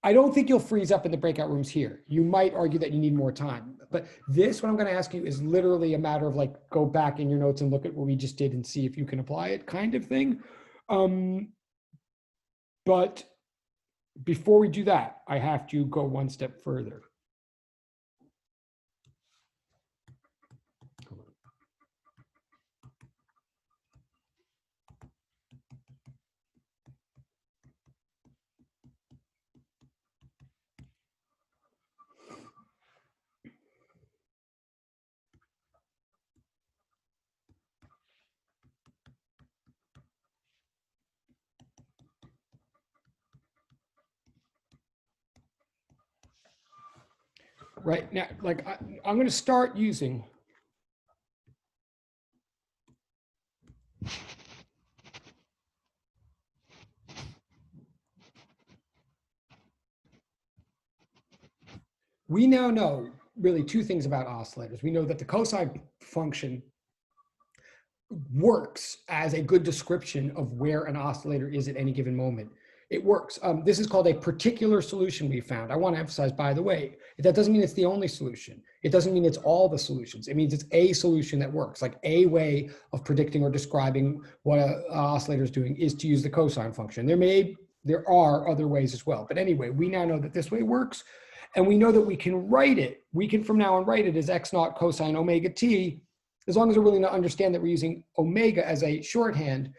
I don't think you'll freeze up in the breakout rooms here. You might argue that you need more time. But this, what I'm going to ask you, is literally a matter of like, go back in your notes and look at what we just did and see if you can apply it kind of thing. But before we do that, I have to go one step further. Right now, like I'm going to start using we now know really two things about oscillators. We know that the cosine function works as a good description of where an oscillator is at any given moment. It works. This is called a particular solution we found. I want to emphasize, by the way, that doesn't mean it's the only solution. It doesn't mean it's all the solutions. It means it's a solution that works. Like a way of predicting or describing what an oscillator is doing is to use the cosine function. There are other ways as well. But anyway, we now know that this way works. And we know that we can write it. We can from now on write it as x naught cosine omega t, as long as we're willing to understand that we're using omega as a shorthand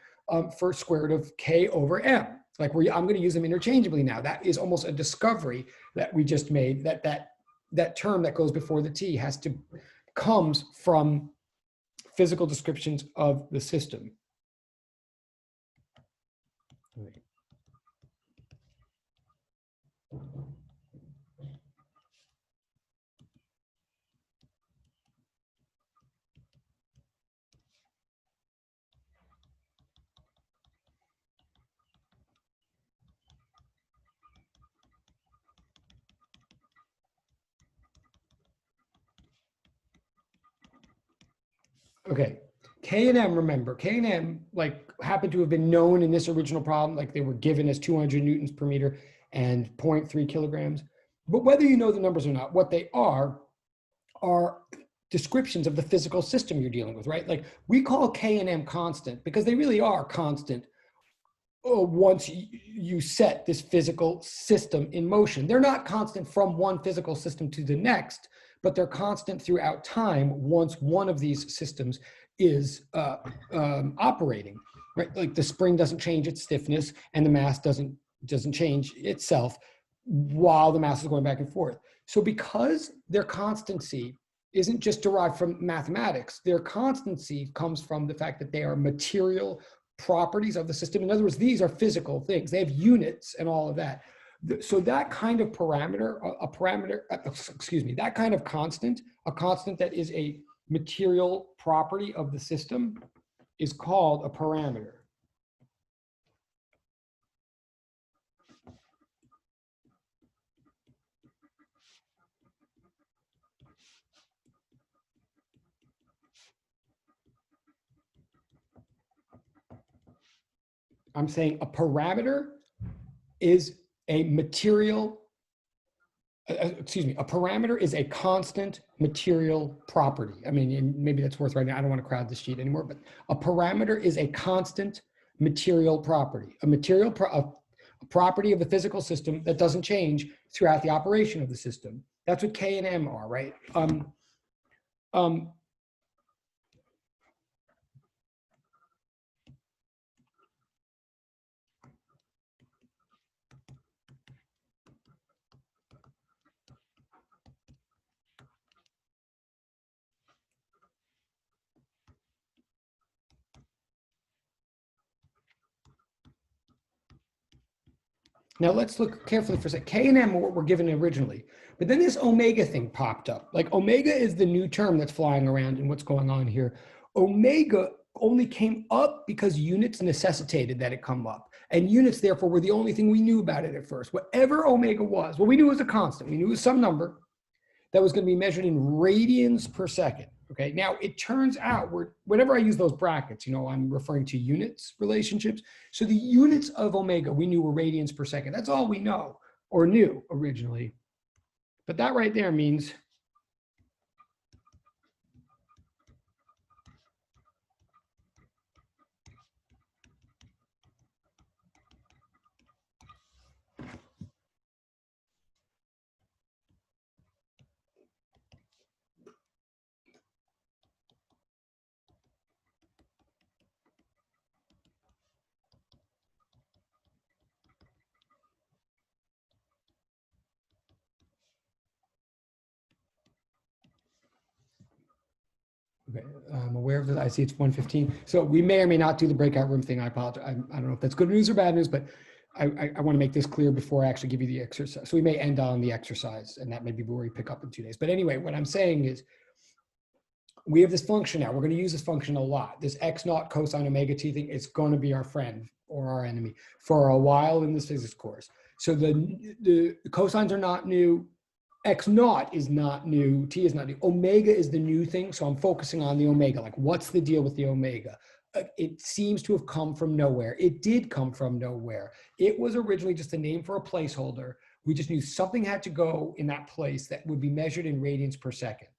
for square root of k over m. Like I'm going to use them interchangeably now. That is almost a discovery that we just made, that term that goes before the t comes from physical descriptions of the system. Okay, K and M, remember, K and M like happen to have been known in this original problem, like they were given as 200 newtons per meter and 0.3 kilograms. But whether you know the numbers or not, what they are descriptions of the physical system you're dealing with, right? Like we call K and M constant because they really are constant once you set this physical system in motion. They're not constant from one physical system to the next, but they're constant throughout time once one of these systems is operating, right? Like the spring doesn't change its stiffness and the mass doesn't change itself while the mass is going back and forth. So because their constancy isn't just derived from mathematics, their constancy comes from the fact that they are material properties of the system. In other words, these are physical things. They have units and all of that. So that kind of parameter, that kind of constant, a constant that is a material property of the system is called a parameter. I'm saying a parameter is a material, a parameter is a constant material property. I mean, maybe that's worth writing. I don't want to crowd this sheet anymore, but a parameter is a constant material property, a property of the physical system that doesn't change throughout the operation of the system. That's what K and M are, right? Now let's look carefully for a second. K and M were given originally, but then this omega thing popped up. Like omega is the new term that's flying around and what's going on here. Omega only came up because units necessitated that it come up. And units, therefore, were the only thing we knew about it at first. Whatever omega was, well, we knew it was a constant. We knew it was some number that was going to be measured in radians per second. Okay, now it turns out whenever I use those brackets, I'm referring to units relationships. So the units of omega we knew were radians per second. That's all we know. or nu originally. But that right there means okay, I'm aware of it. I see it's 1:15. So we may or may not do the breakout room thing. I apologize. I don't know if that's good news or bad news, but I want to make this clear before I actually give you the exercise. So we may end on the exercise, and that may be where we pick up in 2 days. But anyway, what I'm saying is we have this function now. We're going to use this function a lot. This x naught cosine omega t thing is going to be our friend or our enemy for a while in this physics course. So the cosines are not new. X naught is not new, t is not new. Omega is the new thing, so I'm focusing on the omega. Like, what's the deal with the omega? It seems to have come from nowhere. It did come from nowhere. It was originally just a name for a placeholder. We just knew something had to go in that place that would be measured in radians per second.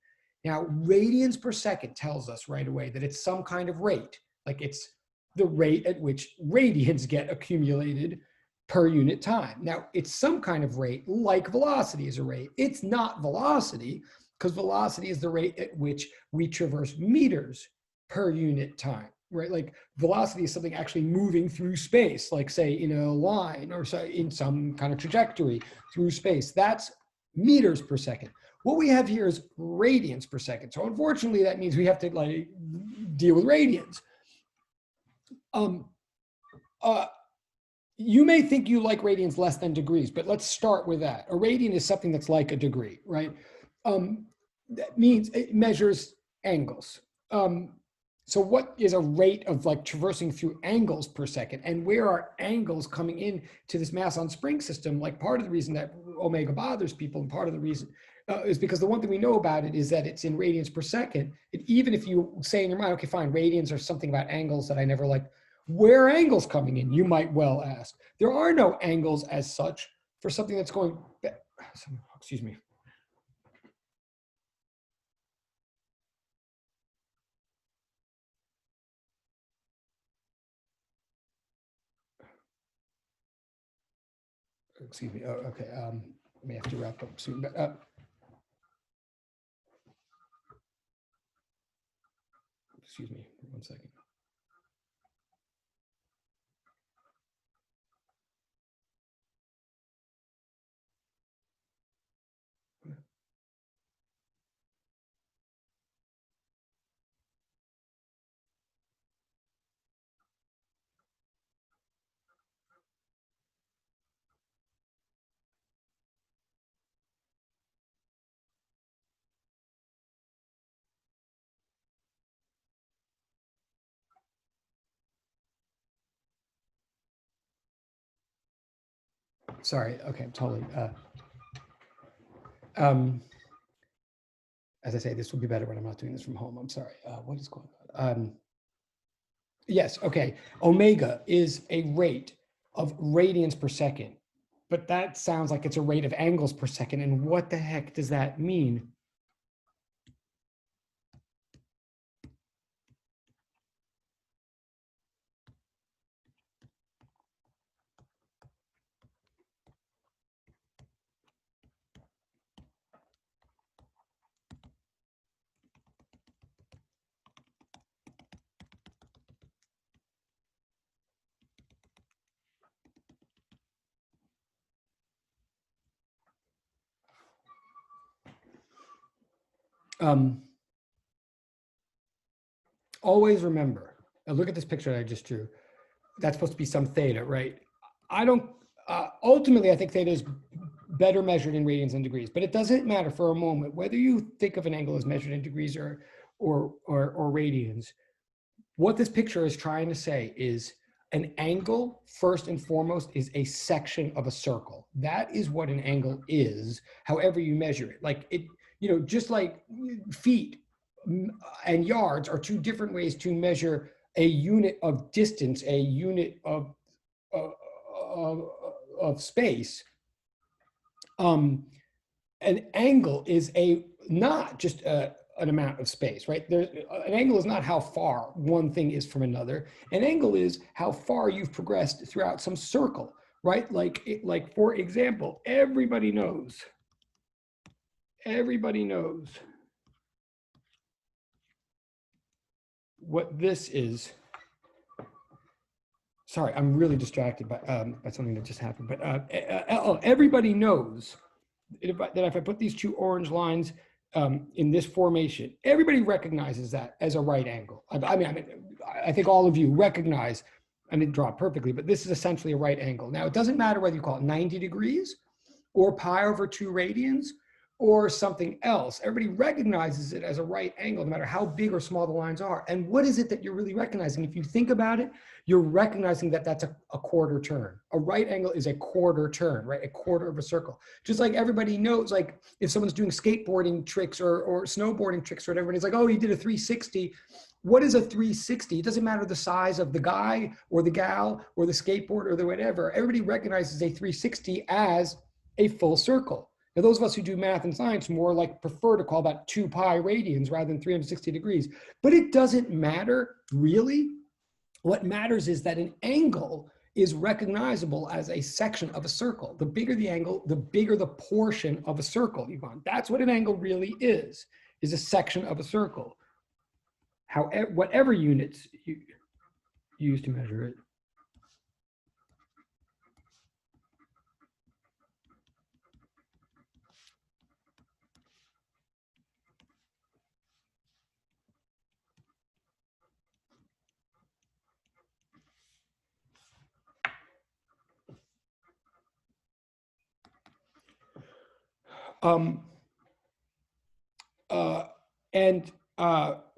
Now, radians per second tells us right away that it's some kind of rate. Like, it's the rate at which radians get accumulated per unit time. Now, it's some kind of rate, like velocity is a rate. It's not velocity, because velocity is the rate at which we traverse meters per unit time, right? Like, velocity is something actually moving through space, like, say, in a line or in some kind of trajectory through space. That's meters per second. What we have here is radians per second. So unfortunately, that means we have to like deal with radians. You may think you like radians less than degrees, but let's start with that. A radian is something that's like a degree, right? That means it measures angles. So what is a rate of like traversing through angles per second? And where are angles coming in to this mass on spring system? Like, part of the reason that omega bothers people, and part of the reason is because the one thing we know about it is that it's in radians per second. And even if you say in your mind, okay, fine, radians are something about angles that I never liked. Where are angles coming in? You might well ask. There are no angles as such for something that's going, excuse me. Excuse me. Oh, okay. I may have to wrap up soon. But, excuse me. 1 second. Sorry. Okay. Totally. As I say, this will be better when I'm not doing this from home. I'm sorry. What is going on? Yes. Okay. Omega is a rate of radians per second, but that sounds like it's a rate of angles per second. And what the heck does that mean? Always remember, look at this picture that I just drew. That's supposed to be some theta, right? I don't, ultimately, I think theta is better measured in radians and degrees, but it doesn't matter for a moment, whether you think of an angle as measured in degrees or radians. What this picture is trying to say is an angle, first and foremost, is a section of a circle. That is what an angle is, however you measure it. Like it, just like feet and yards are two different ways to measure a unit of distance, a unit of space. an angle is not just an amount of space, right? An angle is not how far one thing is from another. An angle is how far you've progressed throughout some circle, right? Like for example, everybody knows what this is. Sorry, I'm really distracted by something that just happened. But everybody knows that if I put these two orange lines in this formation, everybody recognizes that as a right angle. I think all of you recognize, I didn't draw it perfectly, but this is essentially a right angle. Now, it doesn't matter whether you call it 90 degrees or pi over 2 radians or something else. Everybody recognizes it as a right angle, no matter how big or small the lines are. And what is it that you're really recognizing? If you think about it, you're recognizing that that's a quarter turn. A right angle is a quarter turn, right? A quarter of a circle. Just like everybody knows, like if someone's doing skateboarding tricks or snowboarding tricks or whatever, and it's like, oh, he did a 360. What is a 360? It doesn't matter the size of the guy or the gal or the skateboard or the whatever. Everybody recognizes a 360 as a full circle. Now, those of us who do math and science more like prefer to call that 2 pi radians rather than 360 degrees. But it doesn't matter, really. What matters is that an angle is recognizable as a section of a circle. The bigger the angle, the bigger the portion of a circle you want. That's what an angle really is a section of a circle. However, whatever units you use to measure it.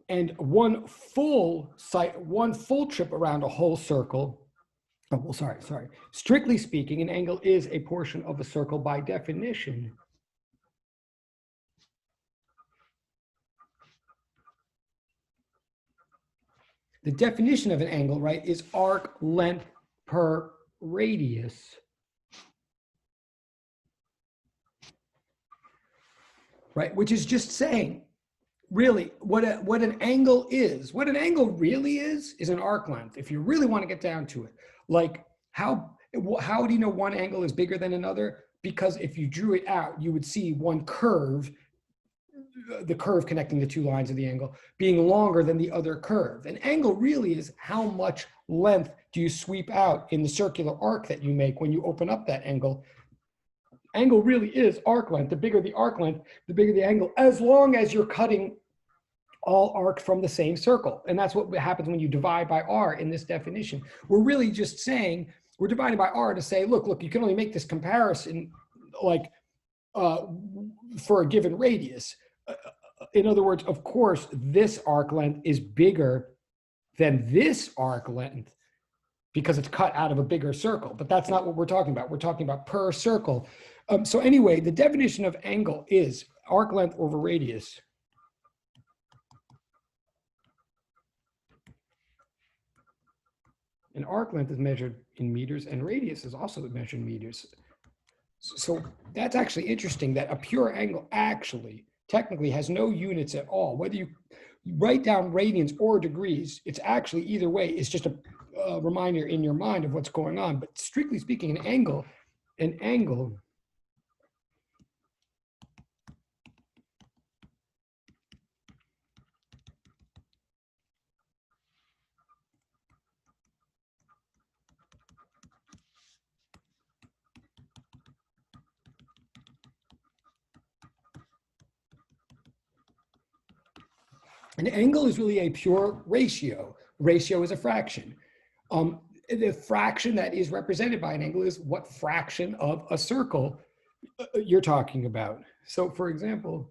And one full trip around a whole circle. Oh, well, sorry. Strictly speaking, an angle is a portion of a circle by definition. The definition of an angle, right, is arc length per radius. Right, which is just saying, really, what an angle is. What an angle really is an arc length. If you really want to get down to it, like how do you know one angle is bigger than another? Because if you drew it out, you would see one curve, the curve connecting the two lines of the angle, being longer than the other curve. An angle really is how much length do you sweep out in the circular arc that you make when you open up that angle. Angle really is arc length. The bigger the arc length, the bigger the angle, as long as you're cutting all arcs from the same circle. And that's what happens when you divide by r in this definition. We're really just saying, we're dividing by r to say, look, you can only make this comparison like for a given radius. In other words, of course, this arc length is bigger than this arc length because it's cut out of a bigger circle. But that's not what we're talking about. We're talking about per circle. So anyway, the definition of angle is arc length over radius. And arc length is measured in meters and radius is also measured in meters. So that's actually interesting that a pure angle actually technically has no units at all. Whether you write down radians or degrees, it's actually either way. It's just a reminder in your mind of what's going on. But strictly speaking, an angle an angle is really a pure ratio. Ratio is a fraction. The fraction that is represented by an angle is what fraction of a circle you're talking about. So for example,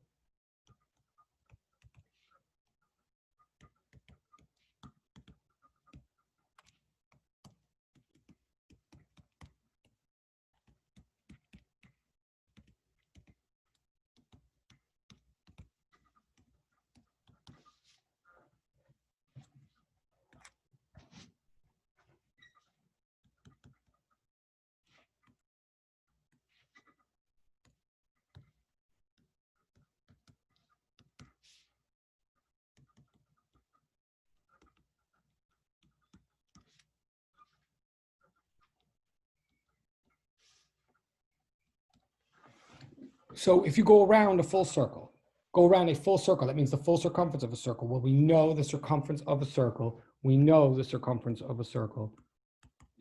so if you go around a full circle, that means the full circumference of a circle. Well, we know the circumference of a circle. We know the circumference of a circle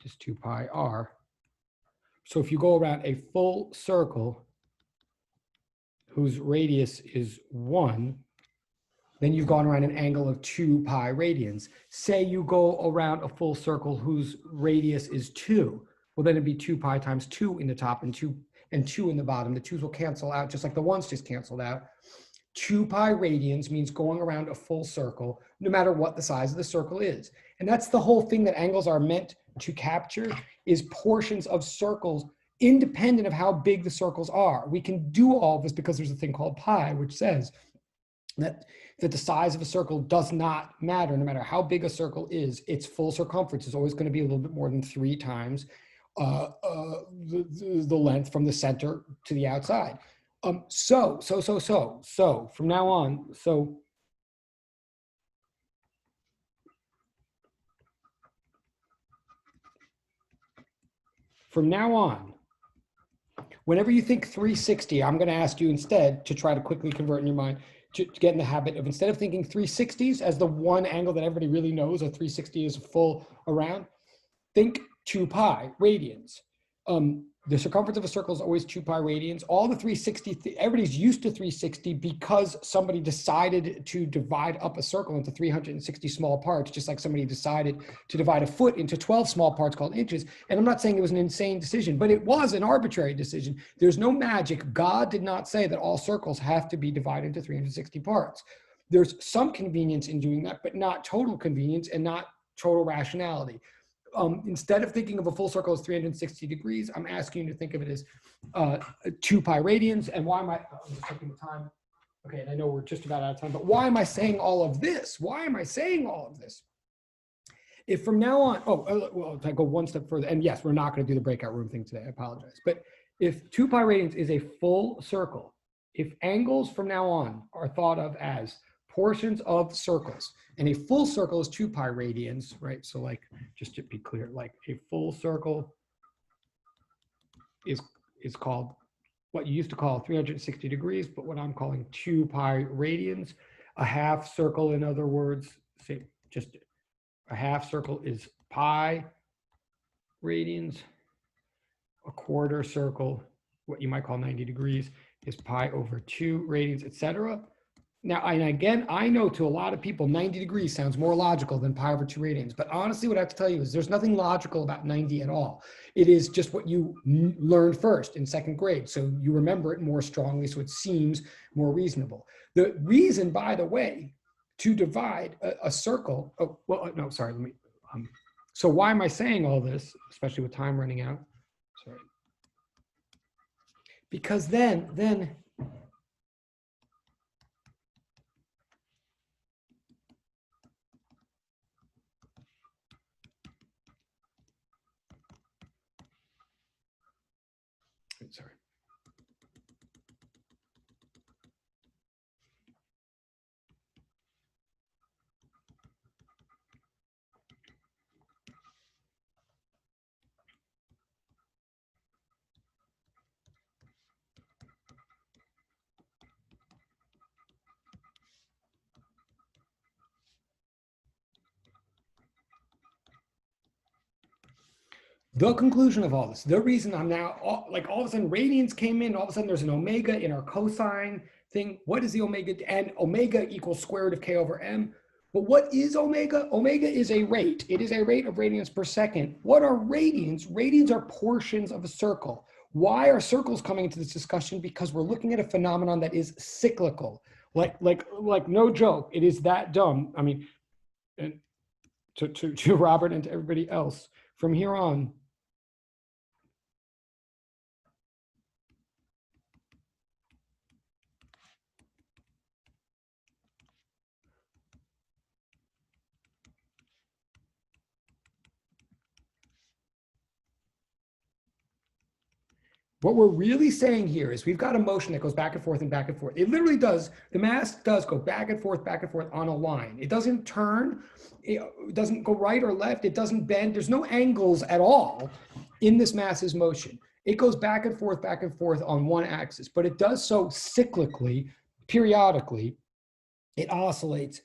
is 2 pi r. So if you go around a full circle whose radius is 1, then you've gone around an angle of 2 pi radians. Say you go around a full circle whose radius is 2. Well, then it'd be 2 pi times 2 in the top and 2 in the bottom. The 2's will cancel out just like the 1's just canceled out. 2 pi radians means going around a full circle, no matter what the size of the circle is. And that's the whole thing that angles are meant to capture, is portions of circles independent of how big the circles are. We can do all of this because there's a thing called pi, which says that the size of a circle does not matter. No matter how big a circle is, its full circumference is always going to be a little bit more than 3 times the length from the center to the outside. So from now on, whenever you think 360, I'm going to ask you instead to try to quickly convert in your mind to get in the habit of, instead of thinking 360s as the one angle that everybody really knows, a 360 is full around, think 2 pi radians. The circumference of a circle is always 2 pi radians. All the 360, everybody's used to 360 because somebody decided to divide up a circle into 360 small parts, just like somebody decided to divide a foot into 12 small parts called inches. And I'm not saying it was an insane decision, but it was an arbitrary decision. There's no magic. God did not say that all circles have to be divided into 360 parts. There's some convenience in doing that, but not total convenience and not total rationality. Instead of thinking of a full circle as 360 degrees, I'm asking you to think of it as 2 pi radians. And why am I, I'm just checking the time. Okay, and I know we're just about out of time, but why am I saying all of this? Why am I saying all of this? If from now on, well, I go one step further, and yes, we're not going to do the breakout room thing today, I apologize. But if 2 pi radians is a full circle, if angles from now on are thought of as portions of circles, and a full circle is 2 pi radians, right? So like, just to be clear, like a full circle is called what you used to call 360 degrees, but what I'm calling 2 pi radians. A half circle, in other words, say just a half circle is pi radians. A quarter circle, what you might call 90 degrees, is pi over 2 radians, etc. Now, and again, I know to a lot of people, 90 degrees sounds more logical than pi over 2 radians. But honestly, what I have to tell you is there's nothing logical about 90 at all. It is just what you learned first in 2nd grade. So you remember it more strongly, so it seems more reasonable. The reason, by the way, to divide a circle, let me, so why am I saying all this, especially with time running out? Sorry. Because then, sorry. The conclusion of all this, the reason I'm now, all of a sudden radians came in, all of a sudden there's an omega in our cosine thing. What is the omega? And omega equals square root of k over m. But what is omega? Omega is a rate. It is a rate of radians per second. What are radians? Radians are portions of a circle. Why are circles coming into this discussion? Because we're looking at a phenomenon that is cyclical. Like no joke, it is that dumb. I mean, and to Robert and to everybody else, from here on, what we're really saying here is we've got a motion that goes back and forth and back and forth. It literally does, the mass does go back and forth on a line. It doesn't turn, it doesn't go right or left, it doesn't bend. There's no angles at all in this mass's motion. It goes back and forth on one axis, but it does so cyclically, periodically. It oscillates.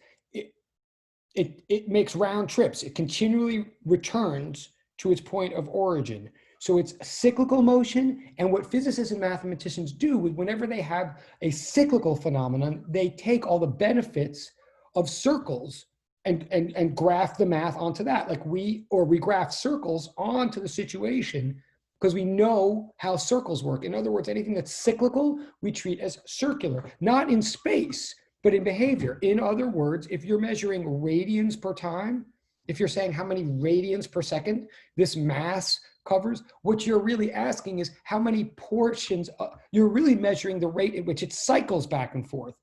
It makes round trips. It continually returns to its point of origin. So it's cyclical motion. And what physicists and mathematicians do is whenever they have a cyclical phenomenon, they take all the benefits of circles and graph the math onto that. Like we graph circles onto the situation because we know how circles work. In other words, anything that's cyclical, we treat as circular, not in space, but in behavior. In other words, if you're measuring radians per time, if you're saying how many radians per second this mass covers, what you're really asking is how many portions, you're really measuring the rate at which it cycles back and forth.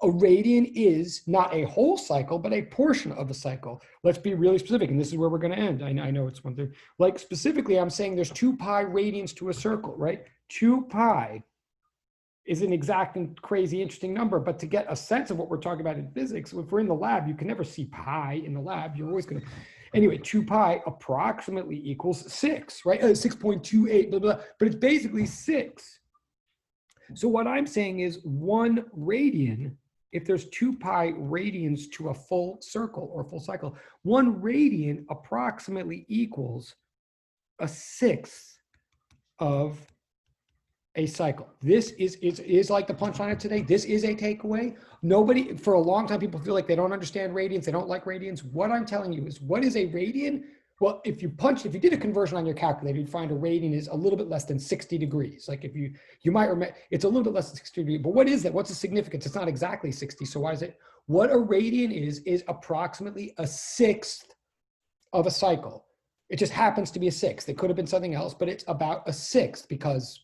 A radian is not a whole cycle, but a portion of a cycle. Let's be really specific, and this is where we're going to end. I know it's one thing. Like specifically, I'm saying there's 2 pi radians to a circle, right? 2 pi is an exact and crazy interesting number, but to get a sense of what we're talking about in physics, if we're in the lab, you can never see pi in the lab. You're always going to, anyway, 2 pi approximately equals 6, right? 6.28, blah, blah, but it's basically 6. So what I'm saying is 1 radian, if there's 2 pi radians to a full circle or full cycle, 1 radian approximately equals a 1/6 of a cycle. This is like the punchline of today. This is a takeaway. Nobody, for a long time, people feel like they don't understand radians. They don't like radians. What I'm telling you is, what is a radian? Well, if you did a conversion on your calculator, you'd find a radian is a little bit less than 60 degrees. Like if you might remember, it's a little bit less than 60 degrees, but what is that? What's the significance? It's not exactly 60. So why is it? What a radian is approximately a 1/6 of a cycle. It just happens to be a 1/6. It could have been something else, but it's about a 1/6 because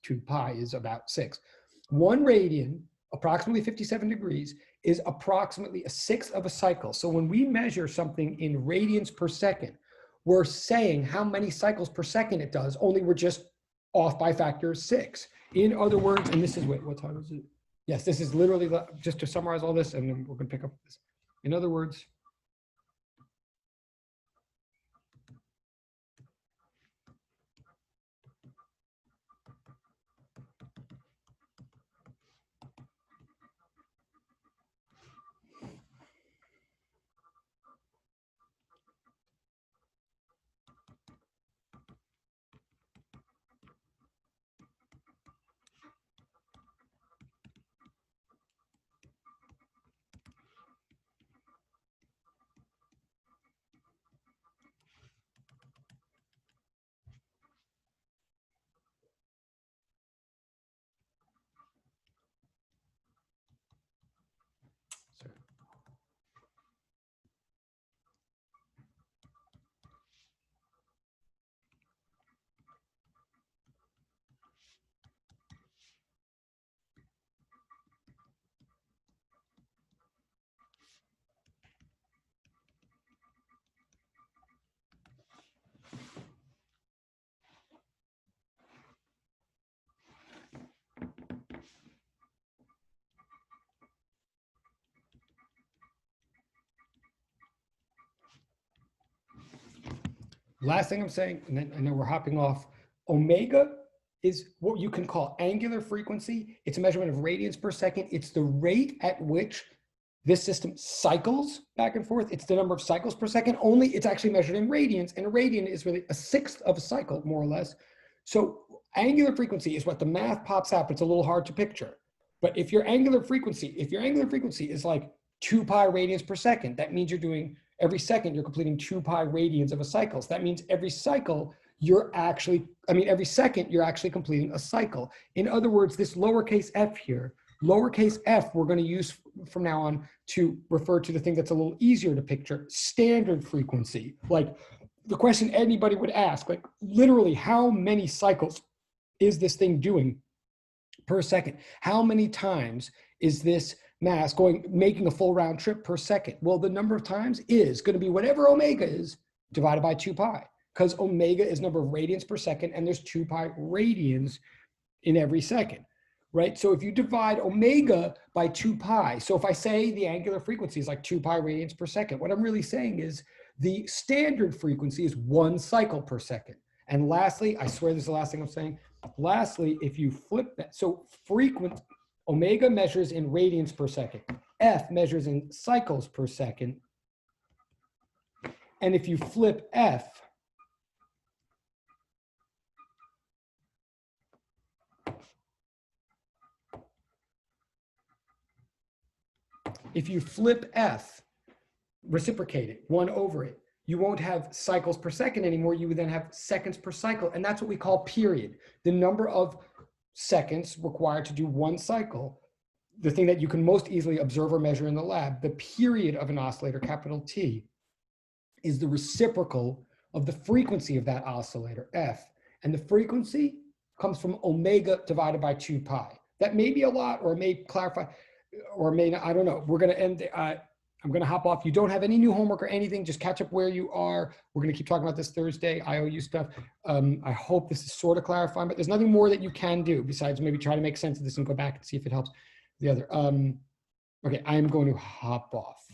2 pi is about 6. 1 radian, approximately 57 degrees, is approximately a 1/6 of a cycle. So when we measure something in radians per second, we're saying how many cycles per second it does, only we're just off by factor 6. In other words, and this is, wait, what time is it? Yes, this is literally, just to summarize all this, and then we're going to pick up this. In other words, last thing I'm saying, and then we're hopping off, omega is what you can call angular frequency. It's a measurement of radians per second. It's the rate at which this system cycles back and forth. It's the number of cycles per second, only it's actually measured in radians, and a radian is really a 1/6 of a cycle, more or less. So angular frequency is what the math pops out, but it's a little hard to picture. But if your angular frequency is like 2 pi radians per second, that means you're doing, every second you're completing 2 pi radians of a cycle. So that means every cycle every second you're actually completing a cycle. In other words, this lowercase f here, lowercase f, we're going to use from now on to refer to the thing that's a little easier to picture, standard frequency. Like the question anybody would ask, like literally how many cycles is this thing doing per second? How many times is this mass making a full round trip per second? Well, the number of times is going to be whatever omega is divided by 2 pi, because omega is number of radians per second, and there's 2 pi radians in every second, right? So if you divide omega by 2 pi, so if I say the angular frequency is like 2 pi radians per second, what I'm really saying is the standard frequency is 1 cycle per second. And lastly, I swear this is the last thing I'm saying. Lastly, if you flip that, so frequent, omega measures in radians per second. F measures in cycles per second. And if you flip F, reciprocate it, 1 over it, you won't have cycles per second anymore. You would then have seconds per cycle. And that's what we call period. The number of seconds required to do 1 cycle, the thing that you can most easily observe or measure in the lab, the period of an oscillator, capital T, is the reciprocal of the frequency of that oscillator, F. And the frequency comes from omega divided by 2 pi. That may be a lot, or it may clarify, or may not, I don't know. We're going to end, I'm going to hop off. You don't have any new homework or anything. Just catch up where you are. We're going to keep talking about this Thursday, IOU stuff. I hope this is sort of clarifying, but there's nothing more that you can do besides maybe try to make sense of this and go back and see if it helps the other. Okay, I'm going to hop off.